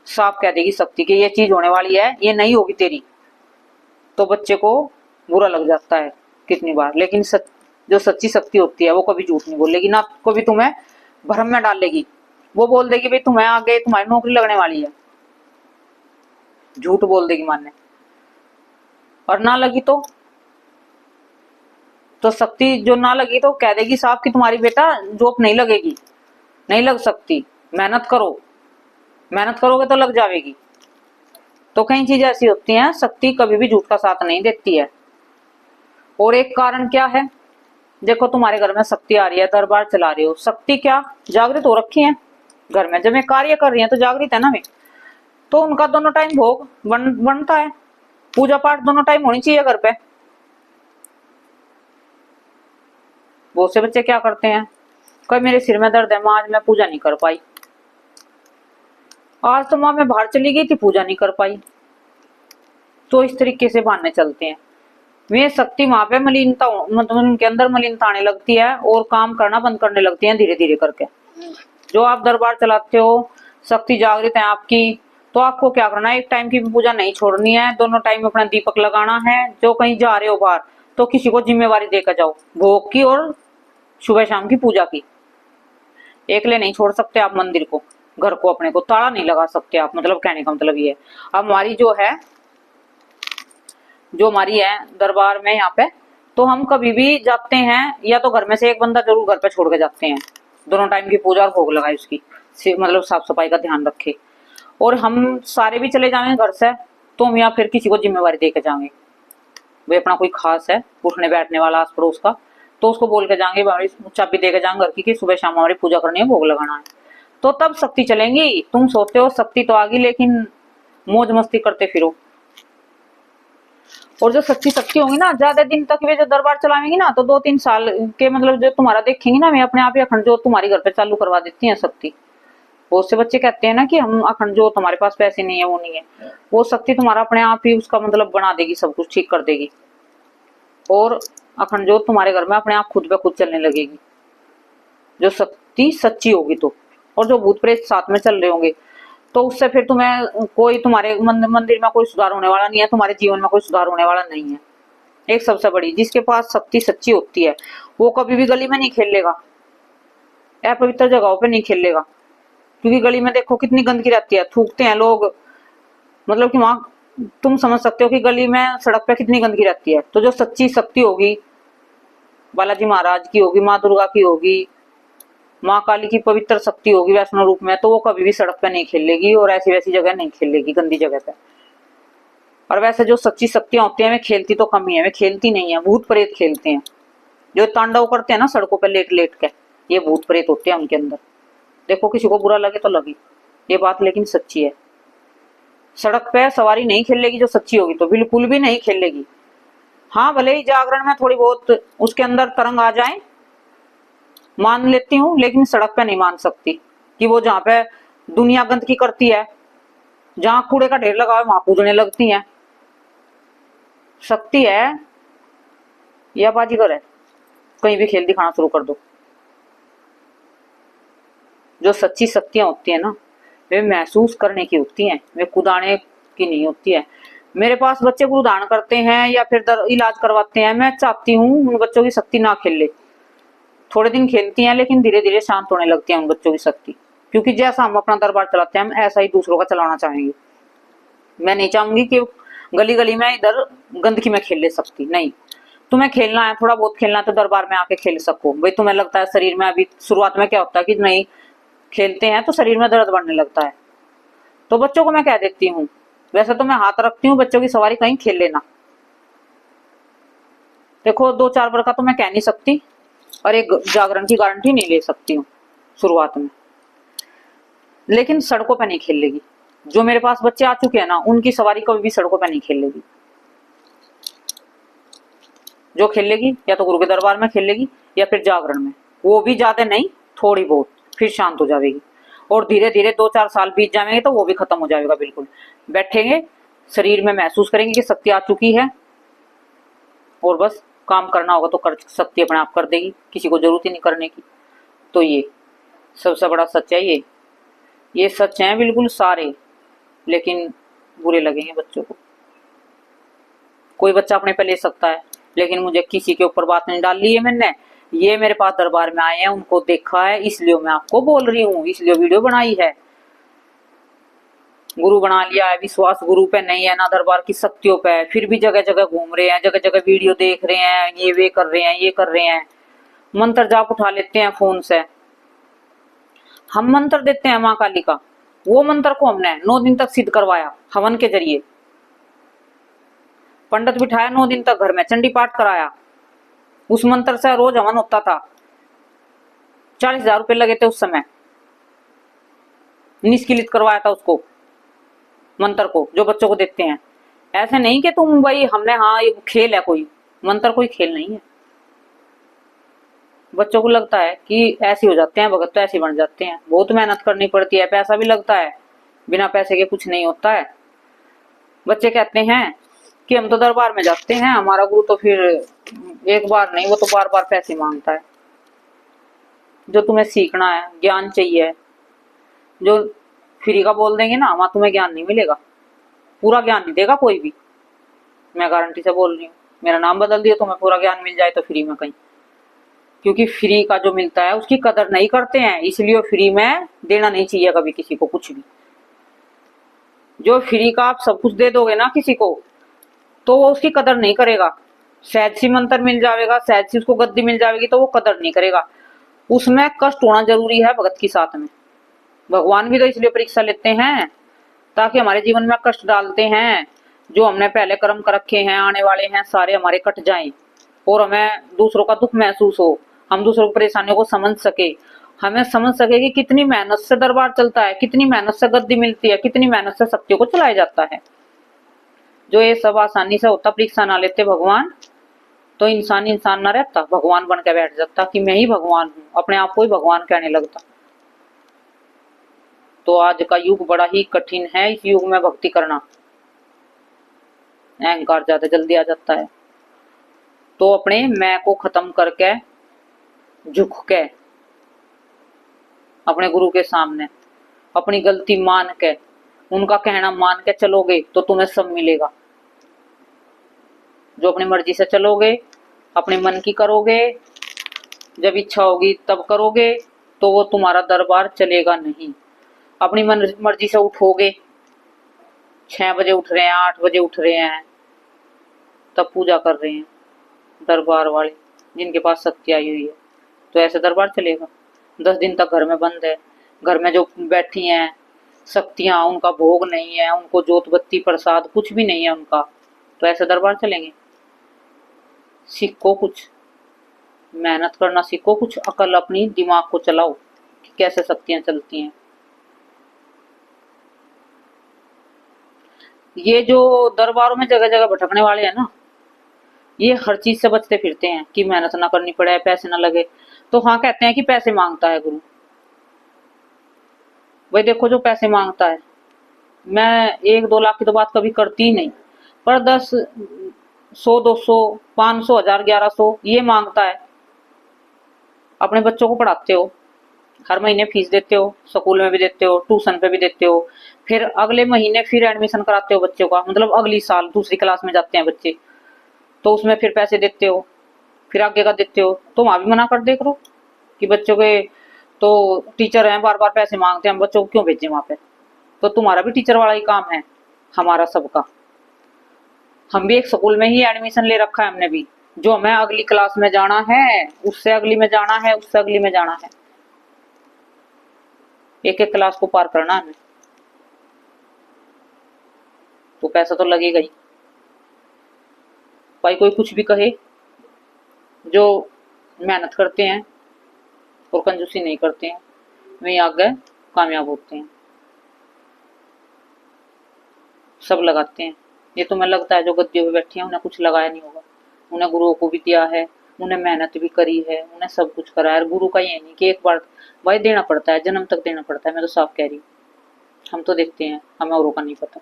साफ कह देगी शक्ति कि ये चीज होने वाली है, ये नहीं होगी तेरी। तो बच्चे को बुरा लग जाता है कितनी बार, लेकिन जो सच्ची शक्ति होती है वो कभी झूठ नहीं बोलेगी, ना कभी तुम्हें भ्रम में डालेगी। वो बोल देगी भाई तुम्हें आगे तुम्हारी नौकरी लगने वाली है, झूठ बोल देगी मानने। और ना लगी तो शक्ति जो ना लगी तो कह देगी साहब कि तुम्हारी बेटा जॉब नहीं लगेगी, नहीं लग सकती, मेहनत करो, मेहनत करोगे तो लग जाएगी। तो कई चीजें ऐसी होती हैं, शक्ति कभी भी झूठ का साथ नहीं देती है। और एक कारण क्या है, देखो तुम्हारे घर में शक्ति आ रही है, दरबार चला रही हो, शक्ति क्या जागृत हो रखी है घर में, जब मैं कार्य कर रही है तो जागृत है ना वे, तो उनका दोनों टाइम भोग बनता है, पूजा पाठ दोनों टाइम होनी चाहिए घर पे। बहुत से बच्चे क्या करते हैं, कभी मेरे सिर में दर्द है माँ आज मैं पूजा नहीं कर पाई, आज तो माँ मैं बाहर चली गई थी पूजा नहीं कर पाई। तो इस तरीके से बहाने चलते हैं। वे शक्ति वहां पे मलिनता मतलब उनके अंदर मलिनता आने लगती है और काम करना बंद करने लगती है धीरे धीरे करके। जो आप दरबार चलाते हो, शक्ति जागृत है आपकी, तो आपको क्या करना है, एक टाइम की पूजा नहीं छोड़नी है, दोनों टाइम अपना दीपक लगाना है। जो कहीं जा रहे हो बाहर तो किसी को जिम्मेवारी देकर जाओ, भोग की और सुबह शाम की पूजा की। एकले नहीं छोड़ सकते आप मंदिर को, घर को, अपने को ताला नहीं लगा सकते आप। मतलब कहने का मतलब ये है, अब हमारी जो हमारी है दरबार में यहाँ पे, तो हम कभी भी जाते हैं या तो घर में से एक बंदा जरूर घर पे छोड़ के जाते हैं, दोनों टाइम की पूजा और भोग लगाए उसकी, मतलब साफ सफाई का ध्यान रखे। और हम सारे भी चले जाएंगे घर से तो हम यहाँ फिर किसी को जिम्मेवारी दे के जाएंगे, भाई अपना कोई खास है उठने बैठने वाला आस पड़ोस का, तो उसको बोल के जाएंगे, चाबी दे के जाएंगे घर की कि सुबह शाम हमारी पूजा करनी है, भोग लगाना है। तो तब शक्ति चलेंगी। तुम सोचते हो शक्ति तो आ गई लेकिन मौज मस्ती करते फिरो, और जो सच्ची शक्ति होंगी ना, ज्यादा दिन तक वे जो दरबार चलाएंगी ना, तो 2-3 साल के मतलब जो तुम्हारा देखेंगी ना, मैं अपने आप ही अखंड ज्योत तुम्हारी घर पे चालू करवा देती है शक्ति। बहुत से बच्चे कहते हैं ना कि हम अखंड ज्योत, हमारे पास पैसे नहीं है, वो नहीं है, वो शक्ति तुम्हारा अपने आप ही उसका मतलब बना देगी, सब कुछ ठीक कर देगी, और अखंड ज्योत तुम्हारे घर में अपने आप खुद ब खुद चलने लगेगी, जो शक्ति सच्ची होगी तो। और जो भूत प्रेत साथ में चल रहे होंगे, तो उससे फिर तुम्हें कोई, तुम्हारे मंदिर में कोई सुधार होने वाला नहीं है, तुम्हारे जीवन में कोई सुधार होने वाला नहीं है। एक सबसे बड़ी, जिसके पास शक्ति सच्ची होती है, वो कभी भी गली में नहीं खेलेगा, अपवित्र जगहों पे नहीं खेलेगा, क्योंकि गली में देखो कितनी गंदगी रहती है, थूकते हैं लोग, मतलब कि वहां तुम समझ सकते हो कि गली में, सड़क पे कितनी गंदगी रहती है। तो जो सच्ची शक्ति होगी, बालाजी महाराज की होगी, माँ दुर्गा की होगी, माँ काली की पवित्र शक्ति होगी वैष्णो रूप में, तो वो कभी भी सड़क पे नहीं खेलेगी और ऐसी वैसी जगह नहीं खेलेगी, गंदी जगह पे। और वैसे जो सच्ची शक्तियां होती हैं, वे खेलती तो कम ही है, वे खेलती नहीं है, भूत प्रेत खेलते हैं। जो तांडव करते हैं ना सड़कों पे लेट लेट के, ये भूत प्रेत होते हैं उनके अंदर। देखो किसी को बुरा लगे तो लगे, ये बात लेकिन सच्ची है। सड़क पे सवारी नहीं खेलेगी जो सच्ची होगी, तो बिल्कुल भी नहीं खेलेगी। हाँ, भले ही जागरण में थोड़ी बहुत उसके अंदर तरंग आ जाए, मान लेती हूँ, लेकिन सड़क पे नहीं मान सकती कि वो जहाँ पे दुनिया गंदगी करती है, जहाँ कूड़े का ढेर लगा है, वहां कूदने लगती है। शक्ति है या बाजीगर है, कहीं भी खेल दिखाना शुरू कर दो। जो सच्ची शक्तियां होती है ना, वे महसूस करने की होती हैं, वे कुदाने की नहीं होती है। मेरे पास बच्चे कुदान करते हैं या फिर इलाज करवाते हैं, मैं चाहती हूँ उन बच्चों की शक्ति ना खेले। थोड़े दिन खेलती हैं, लेकिन धीरे धीरे शांत होने लगती है उन बच्चों की शक्ति, क्योंकि जैसा हम अपना दरबार चलाते हैं, हम ऐसा ही दूसरों का चलाना चाहेंगे। मैं नहीं चाहूंगी कि गली गली में इधर गंदगी में खेल ले सकती, नहीं। तुम्हें खेलना है, थोड़ा बहुत खेलना है, तो दरबार में आके खेल सको। भाई तुम्हें लगता है शरीर में, अभी शुरुआत में क्या होता है कि नहीं खेलते हैं तो शरीर में दर्द बढ़ने लगता है, तो बच्चों को मैं कह देती हूँ, वैसे तो मैं हाथ रखती हूँ, बच्चों की सवारी कहीं खेल लेना। देखो 2-4 बार का तो मैं कह नहीं सकती, और एक जागरण की गारंटी नहीं ले सकती हूँ शुरुआत में, लेकिन सड़कों पे नहीं खेलेगी। जो मेरे पास बच्चे आ चुके हैं ना, उनकी सवारी कभी भी सड़कों पे नहीं खेलेगी। जो खेलेगी या तो गुरु के दरबार में खेलेगी या फिर जागरण में, वो भी ज्यादा नहीं, थोड़ी बहुत, फिर शांत हो जाएगी। और धीरे धीरे 2-4 साल बीत जाएंगे तो वो भी खत्म हो जाएगा, बिल्कुल बैठेंगे, शरीर में महसूस करेंगे कि शक्ति आ चुकी है, और बस काम करना होगा तो कर, शक्ति अपने आप कर देगी, किसी को जरूरत ही नहीं करने की। तो ये सबसे बड़ा सच है, ये सच है बिल्कुल सारे, लेकिन बुरे लगेंगे बच्चों को। कोई बच्चा अपने पे ले सकता है, लेकिन मुझे किसी के ऊपर बात नहीं डाली है मैंने। ये मेरे पास दरबार में आए हैं, उनको देखा है, इसलिए मैं आपको बोल रही हूँ, इसलिए वीडियो बनाई है। गुरु बना लिया है, विश्वास गुरु पे नहीं है ना दरबार की शक्तियों पे, फिर भी जगह जगह घूम रहे हैं, जगह जगह वीडियो देख रहे हैं, ये वे कर रहे हैं, ये कर रहे हैं, मंत्र जाप उठा लेते हैं फोन से। हम मंत्र देते हैं माँ काली का, वो मंत्र को हमने 9 दिन तक सिद्ध करवाया हवन के जरिए, पंडित बिठाया, 9 दिन तक घर में चंडी पाठ कराया, उस मंत्र से रोज हवन होता था। 40,000 रुपए लगे थे उस समय, निष्क्रिय करवाया था उसको, मंत्र को, जो बच्चों को देते हैं। ऐसे नहीं कि तुम भाई हमने, हाँ ये खेल है, कोई मंत्र कोई खेल नहीं है। बच्चों को लगता है कि ऐसे हो जाते हैं भगत, तो ऐसे बन जाते हैं, बहुत मेहनत करनी पड़ती है, पैसा भी लगता है, बिना पैसे के कुछ नहीं होता है। बच्चे कहते हैं कि हम तो दरबार में जाते हैं, हमारा गुरु तो फिर एक बार नहीं, वो तो बार बार पैसे मांगता है। जो तुम्हें सीखना है, ज्ञान चाहिए, जो फ्री का बोल देंगे ना, वहां तुम्हें ज्ञान नहीं मिलेगा, पूरा ज्ञान नहीं देगा कोई भी, मैं गारंटी से बोल रही हूँ। मेरा नाम बदल दिया तुम्हें पूरा ज्ञान मिल जाए तो फ्री में कहीं, क्योंकि फ्री का जो मिलता है उसकी कदर नहीं करते हैं, इसलिए फ्री में देना नहीं चाहिए कभी किसी को कुछ भी। जो फ्री का आप सब कुछ दे दोगे ना किसी को, तो वो उसकी कदर नहीं करेगा। सहज सी मंत्र मिल जाएगा, सहज सी उसको गद्दी मिल जाएगी, तो वो कदर नहीं करेगा। उसमें कष्ट होना जरूरी है भगत के साथ में। भगवान भी तो इसलिए परीक्षा लेते हैं, ताकि हमारे जीवन में कष्ट डालते हैं, जो हमने पहले कर्म कर रखे हैं, आने वाले हैं, सारे हमारे कट जाएं, और हमें दूसरों का दुख महसूस हो, हम दूसरों की परेशानियों को समझ सके, हमें समझ सके कि कितनी मेहनत से दरबार चलता है, कितनी मेहनत से गद्दी मिलती है, कितनी मेहनत से शक्तियों को चलाया जाता है। जो ये सब आसानी से होता, परीक्षा ना लेते भगवान, तो इंसान इंसान ना रहता, भगवान बन के बैठ जाता कि मैं ही भगवान हूँ, अपने आप को ही भगवान कहने लगता। तो आज का युग बड़ा ही कठिन है, इस युग में भक्ति करना, अहंकार ज्यादा जल्दी आ जाता है। तो अपने मैं को खत्म करके झुक के अपने गुरु के सामने अपनी गलती मान के उनका कहना मान के चलोगे तो तुम्हें सब मिलेगा। जो अपनी मर्जी से चलोगे, अपने मन की करोगे, जब इच्छा होगी तब करोगे, तो वो तुम्हारा दरबार चलेगा नहीं। अपनी मर्जी से उठोगे, 6 बजे उठ रहे हैं, 8 बजे उठ रहे हैं, तब पूजा कर रहे हैं दरबार वाले जिनके पास शक्ति आई हुई है, तो ऐसे दरबार चलेगा? 10 दिन तक घर में बंद है, घर में जो बैठी हैं शक्तियां, उनका भोग नहीं है, उनको जोत बत्ती प्रसाद कुछ भी नहीं है उनका, तो ऐसे दरबार चलेंगे? सीखो, कुछ मेहनत करना सीखो, कुछ अकल अपनी दिमाग को चलाओ कि कैसे शक्तियां चलती हैं। ये जो दरबारों में जगह जगह भटकने वाले हैं ना, ये हर चीज से बचते फिरते हैं कि मेहनत ना करनी पड़े, पैसे ना लगे। तो हाँ, कहते हैं कि पैसे मांगता है गुरु। भाई देखो, जो पैसे मांगता है, मैं 1-2 लाख की तो बात कभी करती ही नहीं, पर 10, 100, 200, 500, 1000, 1100 ये मांगता है। अपने बच्चों को पढ़ाते हो, हर महीने फीस देते हो, स्कूल में भी देते हो, ट्यूशन पे भी देते हो, फिर अगले महीने फिर एडमिशन कराते हो बच्चों का, मतलब अगली साल दूसरी क्लास में जाते हैं बच्चे, तो उसमें फिर पैसे देते हो, फिर आगे का देते हो। तो वहां भी मना कर देख लो कि बच्चों के तो टीचर हैं, बार बार पैसे मांगते हैं, हम बच्चों को क्यों भेजें वहां पे? तो तुम्हारा भी टीचर वाला ही काम है, हमारा सबका। हम भी एक स्कूल में ही एडमिशन ले रखा है हमने भी, जो हमें अगली क्लास में जाना है, उससे अगली में जाना है, उससे अगली में जाना है, एक एक क्लास को पार करना है हमें, तो पैसा तो लगेगा ही। भाई कोई कुछ भी कहे, जो मेहनत करते हैं और कंजूसी नहीं करते हैं, वही आगे कामयाब होते हैं, सब लगाते हैं। ये तुम्हें लगता है जो गद्दियों पे बैठी हैं उन्हें कुछ लगाया नहीं होगा, उन्हें गुरुओं को भी दिया है, उन्हें मेहनत भी करी है, उन्हें सब कुछ करा है। गुरु का ये नहीं कि एक बार, भाई देना पड़ता है, जन्म तक देना पड़ता है, मैं तो साफ कह रही हूँ। हम तो देते हैं, हमें औरों का नहीं पता,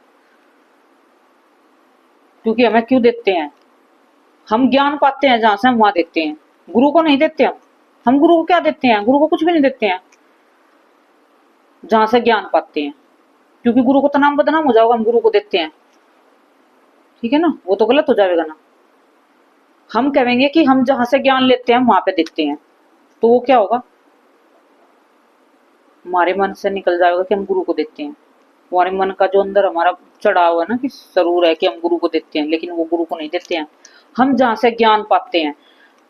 क्योंकि हमें क्यों देते हैं, हम ज्ञान पाते हैं जहां से, हम वहां देते हैं, गुरु को नहीं देते हम गुरु को क्या देते हैं? गुरु को कुछ भी नहीं देते हैं जहां से ज्ञान पाते हैं, क्योंकि गुरु को तो नाम बदनाम हो जाएगा, हम गुरु को देते हैं, ठीक है ना, वो तो गलत हो जाएगा ना। हम कहेंगे कि हम जहां से ज्ञान लेते हैं वहां पे देते हैं, तो वो क्या होगा, हमारे मन से निकल जाएगा कि हम गुरु को देते हैं। हमारे मन का जो अंदर हमारा चढ़ा हुआ है ना कि जरूर है कि हम गुरु को देते हैं, लेकिन वो गुरु को नहीं देते हैं। हम जहां से ज्ञान पाते हैं,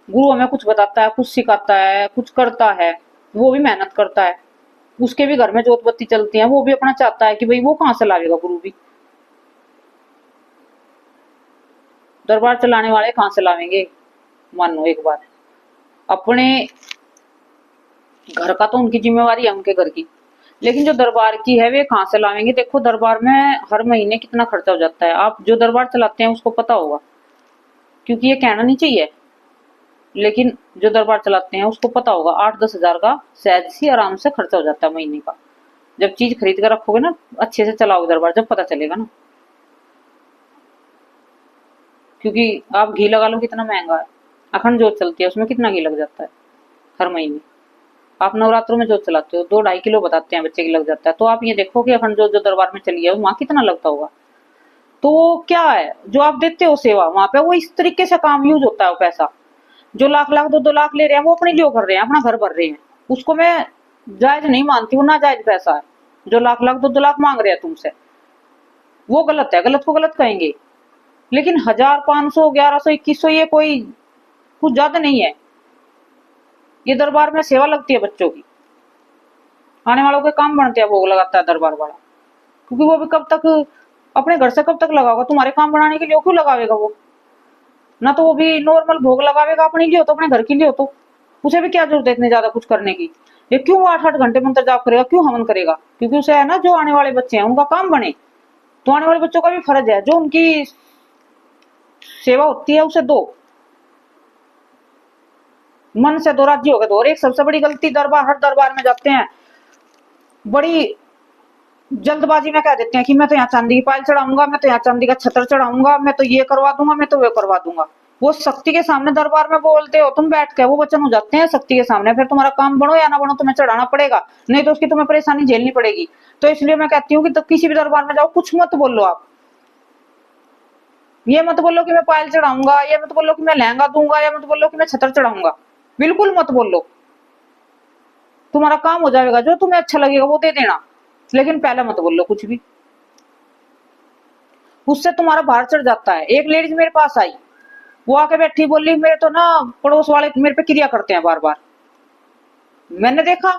गुरु हमें कुछ बताता है, कुछ सिखाता है, कुछ करता है, वो भी मेहनत करता है, उसके भी घर में जोत बत्ती चलती है, वो भी अपना चाहता है कि भाई वो कहां से लावेगा गुरु भी, दरबार चलाने वाले कहां से लावेंगे? मानो एक बार अपने घर का तो उनकी जिम्मेवारी है, उनके घर की, लेकिन जो दरबार की है वे कहां से लावेंगे? देखो दरबार में हर महीने कितना खर्चा हो जाता है, आप जो दरबार चलाते हैं उसको पता होगा, क्योंकि ये कहना नहीं चाहिए, लेकिन जो दरबार चलाते हैं उसको पता होगा 8-10 हजार का सहज सी आराम से खर्चा हो जाता है महीने का। जब चीज खरीद कर रखोगे ना, अच्छे से चलाओगे दरबार, जब पता चलेगा ना। क्योंकि आप घी लगा लो, कितना महंगा है, अखंड जोत चलती है उसमें कितना घी लग जाता है हर महीने। आप नवरात्रों में जोत चलाते हो, 2-2.5 किलो बताते हैं बच्चे की लग जाता है, तो आप ये देखो कि अखंड जोत जो दरबार में चली है वहां कितना लगता होगा। तो वो क्या है जो आप देते हो सेवा, वहां पे वो इस तरीके से काम यूज होता है। वो पैसा जो लाख लाख 2-2 लाख ले रहे हैं, वो अपने लिए कर रहे हैं, अपना घर भर रहे हैं, उसको मैं जायज नहीं मानती, वो ना जायज पैसा है। जो लाख लाख 2-2 लाख मांग रहे हैं तुमसे, वो गलत है, गलत को गलत कहेंगे, लेकिन 1000, 500, 1100, 2100 ये कोई कुछ ज्यादा नहीं है। ये दरबार में सेवा लगती है बच्चों की, आने वालों के काम बनते हैं, भोग लगाता है दरबार वाला, क्योंकि वो भी कब तक अपने घर से कब तक लगाओगा, तुम्हारे काम बनाने के लिए क्यों लगावेगा वो? ना तो वो भी नॉर्मल भोग लगावेगा अपने लिए, तो अपने घर के लिए हो, तो उसे भी क्या जरूरत है इतने ज्यादा कुछ करने की? ये क्यों 8-8 घंटे मंत्र जाप करेगा, क्यों हवन करेगा? क्योंकि उसे है ना, जो आने वाले बच्चे हैं उनका काम बने, तो आने वाले बच्चों का भी फर्ज है, जो उनकी सेवा होती है उसे दो, मन से दो, राजी हो गए दो। और एक सबसे बड़ी गलती, हर दरबार में जाते हैं, बड़ी जल्दबाजी में कह देते हैं कि मैं तो यहाँ चांदी की पायल चढ़ाऊंगा, मैं तो यहाँ चांदी का छतर चढ़ाऊंगा, मैं तो ये करवा दूंगा, मैं तो वो करवा दूंगा। वो शक्ति के सामने दरबार में बोलते हो तुम बैठ के, वो वचन हो जाते हैं शक्ति के सामने। फिर तुम्हारा काम बनो या ना बनो, तुम्हें चढ़ाना पड़ेगा, नहीं तो उसकी तुम्हें परेशानी झेलनी पड़ेगी। तो इसलिए मैं कहती हूँ कि तो किसी भी दरबार में जाओ, कुछ मत बोलो आप। ये मत बोलो कि मैं पायल चढ़ाऊंगा, ये मत बोलो कि मैं लहंगा दूंगा, या मत बोलो कि मैं छतर चढ़ाऊंगा, बिल्कुल मत बोलो। तुम्हारा काम हो जाएगा, जो तुम्हें अच्छा लगेगा वो दे देना, लेकिन पहले मत बोलो कुछ भी। उससे तुम्हारा भार चढ़ जाता है। एक लेडीज मेरे पास आई, वो आके बैठी, बोली मेरे तो ना पड़ोस वाले मेरे पे क्रिया करते हैं बार बार। मैंने देखा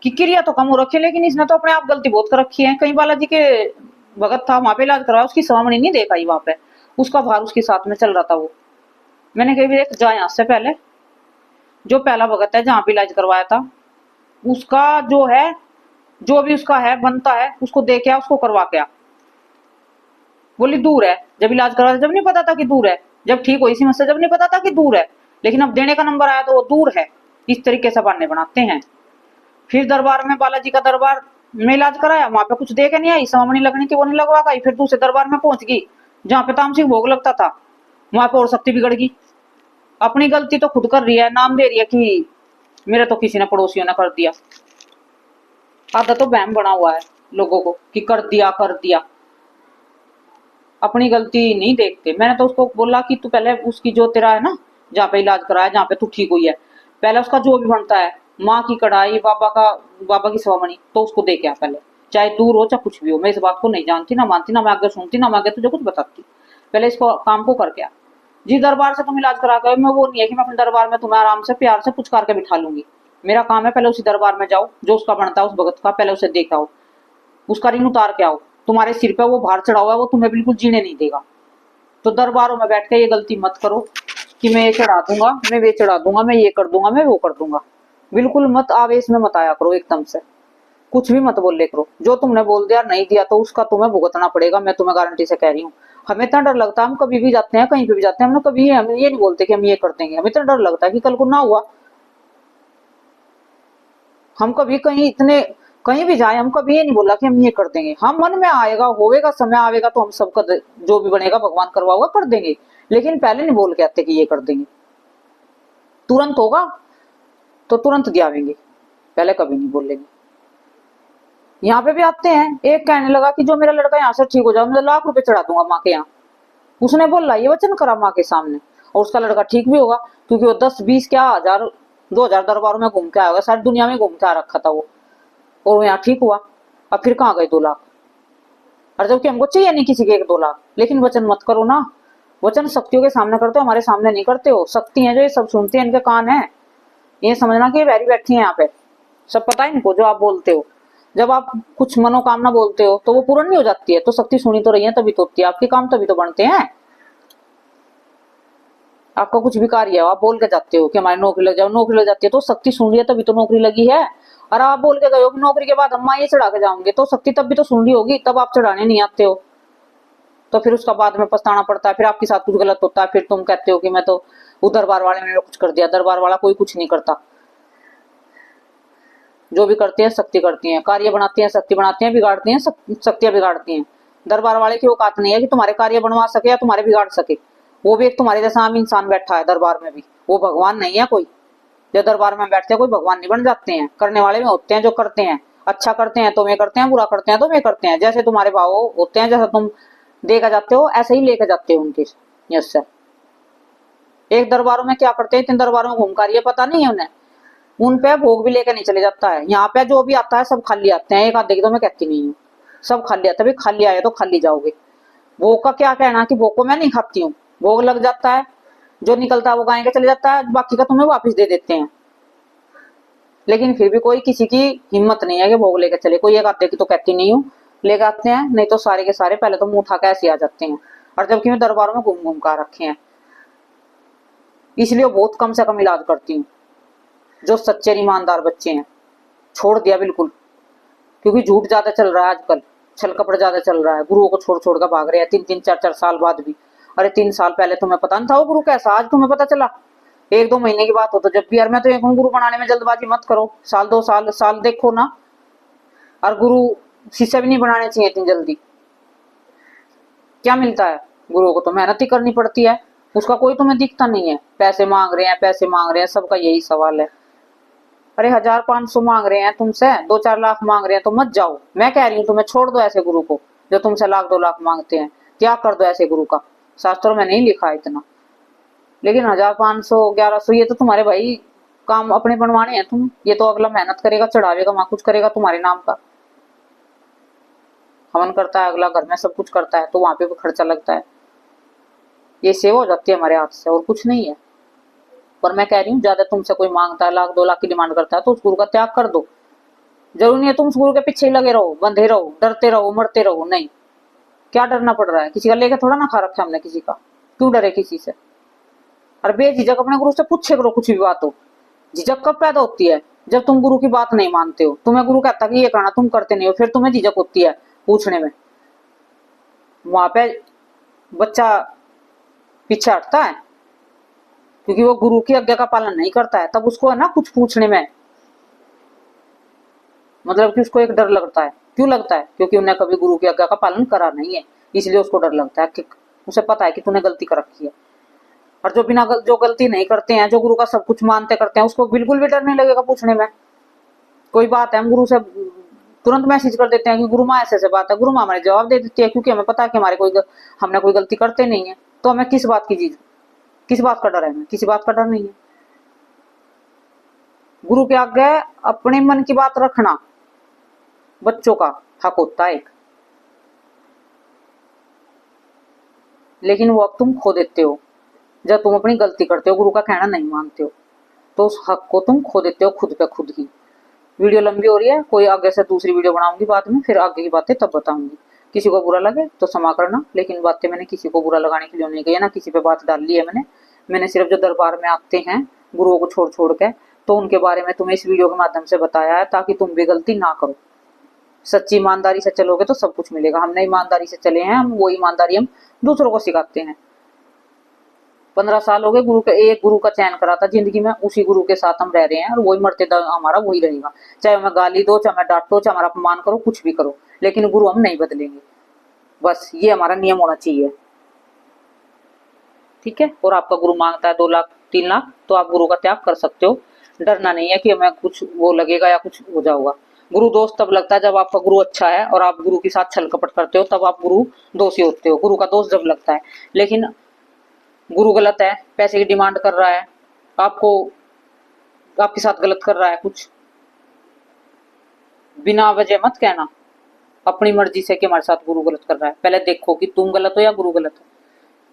कि क्रिया तो कम हो रखी है, लेकिन इसने तो अपने आप गलती बहुत कर रखी है। कहीं बालाजी के भगत था, वहां पे इलाज करवाया, उसकी स्वामणी नहीं देखा वहां पे, उसका भार उसके साथ में चल रहा था। वो मैंने कही देख जा, यहाँ से पहले जो पहला भगत है जहाँ पे इलाज करवाया था, उसका जो है, जो भी उसका है बनता है, उसको दे के आ, उसको करवा के आ। बोली दूर है, जब इलाज करवाया जब नहीं पता था कि दूर है, जब ठीक हुई समस्या जब नहीं पता था कि दूर है, लेकिन अब देने का नंबर आया तो वो दूर है। इस तरीके से बहाने बनाते हैं। फिर दरबार में, बालाजी का दरबार में इलाज कराया, वहां पे कुछ दे के नहीं आई, स्वामणी लगनी थी वो नहीं लगवा गई। फिर दूसरे दरबार में पहुंच गई जहाँ पे तामसिक भोग लगता था, वहां पे और शक्ति बिगड़ गई। अपनी गलती तो खुद कर रही है, नाम दे रही है कि मेरे तो किसी ने पड़ोसियों ने कर दिया। आधा तो वहम बना हुआ है लोगों को कि कर दिया कर दिया, अपनी गलती नहीं देखते। मैंने तो उसको बोला कि तू पहले उसकी जो तेरा है ना, जहाँ पे इलाज कराया, जहाँ पे तू ठीक हुई है, पहले उसका जो भी बनता है, माँ की कढ़ाई, बाबा की स्वामणी, तो उसको दे के आ पहले, चाहे दूर हो चाहे कुछ भी हो। मैं इस बात को नहीं जानती ना मानती, ना मैं आगे सुनती, ना मैं आगे तुझे कुछ बताती। पहले इसको काम को करके आ। जिस दरबार से तुम इलाज करा कर, मैं वो नहीं है कि मैं अपने दरबार में तुम्हें आराम से प्यार से पुचकार के बिठा लूंगी। मेरा काम है पहले उसी दरबार में जाओ, जो उसका बनता है उस भगत का, पहले उसे देख आओ, उसका ऋण उतार के आओ। तुम्हारे सिर पे वो भार चढ़ा हुआ है, वो तुम्हें बिल्कुल जीने नहीं देगा। तो दरबारों में बैठ के ये गलती मत करो कि मैं ये चढ़ा दूंगा, मैं वे चढ़ा दूंगा, मैं ये कर दूंगा, मैं वो कर दूंगा। बिल्कुल मत आवेश में मत आया करो, एकदम से कुछ भी मत बोले करो। जो तुमने बोल दिया नहीं दिया तो उसका तुम्हें भुगतना पड़ेगा, मैं तुम्हें गारंटी से कह रही हूँ। हमें इतना डर लगता है, हम कभी भी जाते हैं, कहीं पे भी जाते हैं, हमने कभी हम ये नहीं बोलते कि हम ये कर देंगे। हमें इतना डर लगता है कि कल को ना हुआ। हम कभी कहीं इतने कहीं भी जाए, हम कभी ये नहीं बोला कि हम ये कर देंगे। हम मन में आएगा, होएगा, समय आएगा तो हम सबका जो भी बनेगा भगवान करवाओगा कर देंगे, लेकिन पहले नहीं बोल के आते कि ये कर देंगे। तुरंत होगा तो तुरंत दियावेंगे, पहले कभी नहीं बोलेंगे। यहाँ पे भी आते हैं, एक कहने लगा कि जो मेरा लड़का यहाँ से ठीक हो जाए, मैं लाख रुपए चढ़ा दूंगा माँ के यहाँ। उसने बोला, ये वचन करा माँ के सामने, और उसका लड़का ठीक भी होगा, क्योंकि वो 10-20 क्या हजार 2000 दरबारों में घूम के आया होगा, सारी दुनिया में घूम के आ रखा था वो, और वो यहाँ ठीक हुआ। अब फिर कहाँ गए 2 लाख? और जबकि हमको चाहिए नहीं किसी के 1-2 लाख। लेकिन वचन मत करो ना, वचन शक्तियों के सामने करते हो, हमारे सामने नहीं करते हो। शक्ति है जो ये सब सुनती है, इनके कान है, ये समझना कि ये बैठी बैठी है यहाँ पे, सब पता है इनको जो आप बोलते हो। जब आप कुछ मनोकामना बोलते हो तो वो पूर्ण नहीं हो जाती है, तो शक्ति सुनी तो रही है, तभी तो होती है, आपके काम तभी तो बनते हैं। आपका कुछ भी कार्य है, आप बोल के जाते हो कि हमारी नौकरी लग जाओ, नौकरी लग जाती है तो शक्ति सुन रही है, तभी तो नौकरी लगी है। और आप बोल के गए हो कि नौकरी के बाद अम्मा ये चढ़ा के जाऊंगे, तो शक्ति तब भी तो सुन रही होगी, तब आप चढ़ाने नहीं आते हो। तो फिर उसका बाद में पछताना पड़ता है, फिर आपके साथ कुछ गलत होता है, फिर तुम कहते हो कि मैं तो वो दरबार वाले ने कुछ कर दिया। दरबार वाला कोई कुछ नहीं करता, जो भी करते हैं शक्ति करती है, कार्य बनाती है शक्ति बनाती है, बिगाड़ती है शक्तियां बिगाड़ती हैं। दरबार वाले की औकात नहीं है कि तुम्हारे कार्य बनवा सके या तुम्हारे बिगाड़ सके। वो भी एक तुम्हारे जैसा आम इंसान बैठा है दरबार में भी, वो भगवान नहीं है कोई। जो दरबार में बैठते हैं कोई भगवान नहीं बन जाते हैं, करने वाले में होते हैं जो करते हैं। अच्छा करते हैं तो वे करते हैं, बुरा करते हैं तो वे करते हैं। जैसे तुम्हारे भाव होते हैं, जैसा तुम देकर जाते हो ऐसे ही लेकर जाते हो उनके। Yes sir. एक दरबारों में क्या करते हैं, 3 दरबारों में घूम कर, ये पता नहीं है उन्हें, उन पे भोग भी लेकर नहीं चले जाता है। यहाँ पे जो भी आता है सब खाली आते हैं, एक आधे की तो मैं कहती नहीं हूँ, सब खाली आता है। भाई खाली आए तो खाली जाओगे। भोग का क्या कहना कि भोग को मैं नहीं खाती हूँ, भोग लग जाता है, जो निकलता है वो गाय के चले जाता है, बाकी का तुम्हें वापस दे देते हैं। लेकिन फिर भी कोई किसी की हिम्मत नहीं है कि भोग लेकर चले। कोई एक आधे की तो कहती नहीं हूँ, लेकर आते हैं, नहीं तो सारे के सारे पहले तो मुंह उठा के ऐसे आ जाते हैं। और जबकि मैं दरबारों में घूम घूम कर रखे हैं, इसलिए बहुत कम से कम इलाज करती हूँ। जो सच्चे ईमानदार बच्चे हैं छोड़ दिया बिल्कुल, क्योंकि झूठ ज्यादा चल रहा है आजकल, छल कपट ज्यादा चल रहा है। गुरुओं को छोड़ छोड़ कर भाग रहे हैं 3-3 4-4 साल बाद भी। अरे 3 साल पहले तुम्हें पता नहीं था वो गुरु कैसा, आज तुम्हें पता चला? 1-2 महीने की बात हो तो जब भी, यार मैं तो एक गुरु बनाने में जल्दबाजी मत करो, साल 2 साल साल देखो ना। और गुरु शिष्य भी नहीं बनाने चाहिए इतनी जल्दी। क्या मिलता है गुरु को? तो मेहनत ही करनी पड़ती है, उसका कोई तुम्हें दिखता नहीं है। पैसे मांग रहे हैं, पैसे मांग रहे हैं, सबका यही सवाल है। अरे 1,000-500 मांग रहे हैं तुमसे, 2-4 लाख मांग रहे हैं तो मत जाओ। मैं कह रही हूँ तुम्हें छोड़ दो ऐसे गुरु को जो तुमसे 1,00,000-2 लाख मांगते हैं, त्याग कर दो ऐसे गुरु का। शास्त्रों में नहीं लिखा है इतना। लेकिन 1,000-500-1,100 ये तो तुम्हारे भाई काम अपने बनवाने हैं तुम, ये तो अगला मेहनत करेगा, चढ़ावेगा, वहां कुछ करेगा तुम्हारे नाम का, हवन करता है अगला, घर में सब कुछ करता है, तो वहां पे भी खर्चा लगता है। ये सेवा हो जाती है हमारे हाथ से और कुछ नहीं है। पर मैं कह रही हूँ ज्यादा तुमसे कोई मांगता है, 1,00,000-2 लाख की डिमांड करता है तो उस गुरु का त्याग कर दो। जरूरी नहीं है तुम उस गुरु के पीछे ही लगे रहो, बंधे रहो, डरते रहो, मरते रहो, नहीं। क्या डरना पड़ रहा है? किसी का लेके थोड़ा ना खा रखा है हमने किसी का, क्यों डरे किसी से? और बेझिझक अपने गुरु से पूछे करो कुछ भी बात हो। झिझक कब पैदा होती है? जब तुम गुरु की बात नहीं मानते हो, तुम्हें गुरु कहता कि ये करना, तुम करते नहीं हो, फिर तुम्हें झिझक होती है पूछने में। वहां पे बच्चा पीछे हटता है क्योंकि वो गुरु की आज्ञा का पालन नहीं करता है, तब उसको है ना कुछ पूछने में मतलब कि उसको एक डर लगता है। क्यों लगता है? क्योंकि उन्हें कभी गुरु की आज्ञा का पालन करा नहीं है, इसलिए उसको डर लगता है कि उसे पता है कि तूने गलती कर रखी है। और जो गलती नहीं करते हैं, जो गुरु का सब कुछ मानते करते हैं, उसको बिल्कुल भी डर नहीं लगेगा पूछने में। कोई बात है हम गुरु से तुरंत मैसेज कर देते हैं कि गुरु माँ ऐसे ऐसे बात है, गुरु माँ हमारे जवाब दे देती है, क्योंकि हमें पता है कि हमने कोई गलती करते नहीं है। तो हमें किस बात का डर है? हमें किसी बात का डर नहीं है। गुरु के आगे अपने मन की बात रखना बच्चों का हक होता है एक, लेकिन वो हक तुम खो देते हो जब तुम अपनी गलती करते हो, गुरु का कहना नहीं मानते हो, तो उस हक को तुम खो देते हो खुद पे खुद ही। वीडियो लंबी हो रही है, कोई आगे से दूसरी वीडियो बनाऊंगी बाद में, फिर आगे की बातें तब बताऊंगी। किसी को बुरा लगे तो क्षमा करना, लेकिन बातें मैंने किसी को बुरा लगाने के लिए नहीं कही है, ना किसी पे बात डाल ली है मैंने सिर्फ जो दरबार में आते हैं गुरुओं को छोड़ छोड़ के, तो उनके बारे में तुम्हें इस वीडियो के माध्यम से बताया है ताकि तुम भी गलती ना करो। सच्ची ईमानदारी से चलोगे तो सब कुछ मिलेगा। हमने ईमानदारी से चले हैं, हम वो ईमानदारी हम दूसरों को सिखाते हैं। 15 साल हो गए गुरु के, एक गुरु का चयन करा था जिंदगी में, उसी गुरु के साथ हम रह रहे हैं और वही मरते दम हमारा वही रहेगा। चाहे हमें गाली दो, चाहे हमें डांटो, चाहे हमारा अपमान करो, कुछ भी करो, लेकिन गुरु हम नहीं बदलेंगे। बस ये हमारा नियम होना चाहिए, ठीक है। और आपका गुरु मांगता है 2 लाख 3 लाख तो आप गुरु का त्याग कर सकते हो। डरना नहीं है कि हमें कुछ वो लगेगा या कुछ हो जाऊगा। गुरु दोष तब लगता है जब आपका गुरु अच्छा है और आप गुरु के साथ छल कपट करते हो, तब आप गुरु दोषी होते हो। गुरु का दोष जब लगता है। लेकिन गुरु गलत है, पैसे की डिमांड कर रहा है, आपको आपके साथ गलत कर रहा है कुछ, बिना वजह मत कहना अपनी मर्जी से कि हमारे साथ गुरु गलत कर रहा है। पहले देखो कि तुम गलत हो या गुरु गलत है।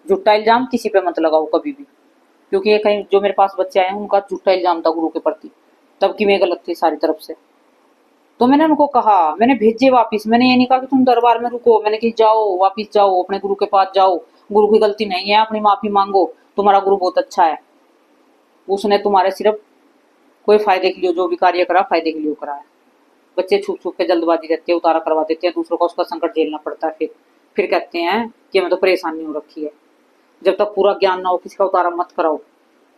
झूठा इल्जाम किसी पे मत लगाओ कभी भी, क्योंकि ये कहीं जो मेरे पास बच्चे आए हैं उनका झूठा इल्जाम था गुरु के प्रति, तब की मैं गलत थी सारी तरफ से। तो मैंने उनको कहा, मैंने भेजे वापिस। मैंने ये नहीं कहा कि तुम दरबार में रुको, मैंने कि जाओ वापिस जाओ, अपने गुरु के पास जाओ, गुरु की गलती नहीं है, अपनी माफी मांगो, तुम्हारा गुरु बहुत अच्छा है, उसने तुम्हारे सिर्फ कोई फायदे के लिए जो भी कार्य करा फायदे के लिए करा है। बच्चे छुप छुप के जल्दबाजी रहते हैं, उतारा करवा देते हैं, दूसरों का उसका संकट झेलना पड़ता है। फिर कहते हैं कि हमें तो परेशानी हो रखी है। जब तक पूरा ज्ञान ना हो किसी का उतारा मत कराओ,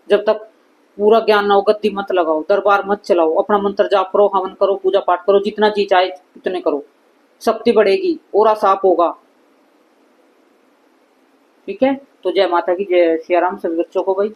जब तक पूरा ज्ञान ना हो गद्दी मत लगाओ, दरबार मत चलाओ, अपना मंत्र जाप करो, हवन करो, पूजा पाठ करो, जितना जी चाहे उतने करो, शक्ति बढ़ेगी, ओरा साफ होगा, ठीक है। तो जय माता की, जय सिया राम सभी बच्चों को भाई।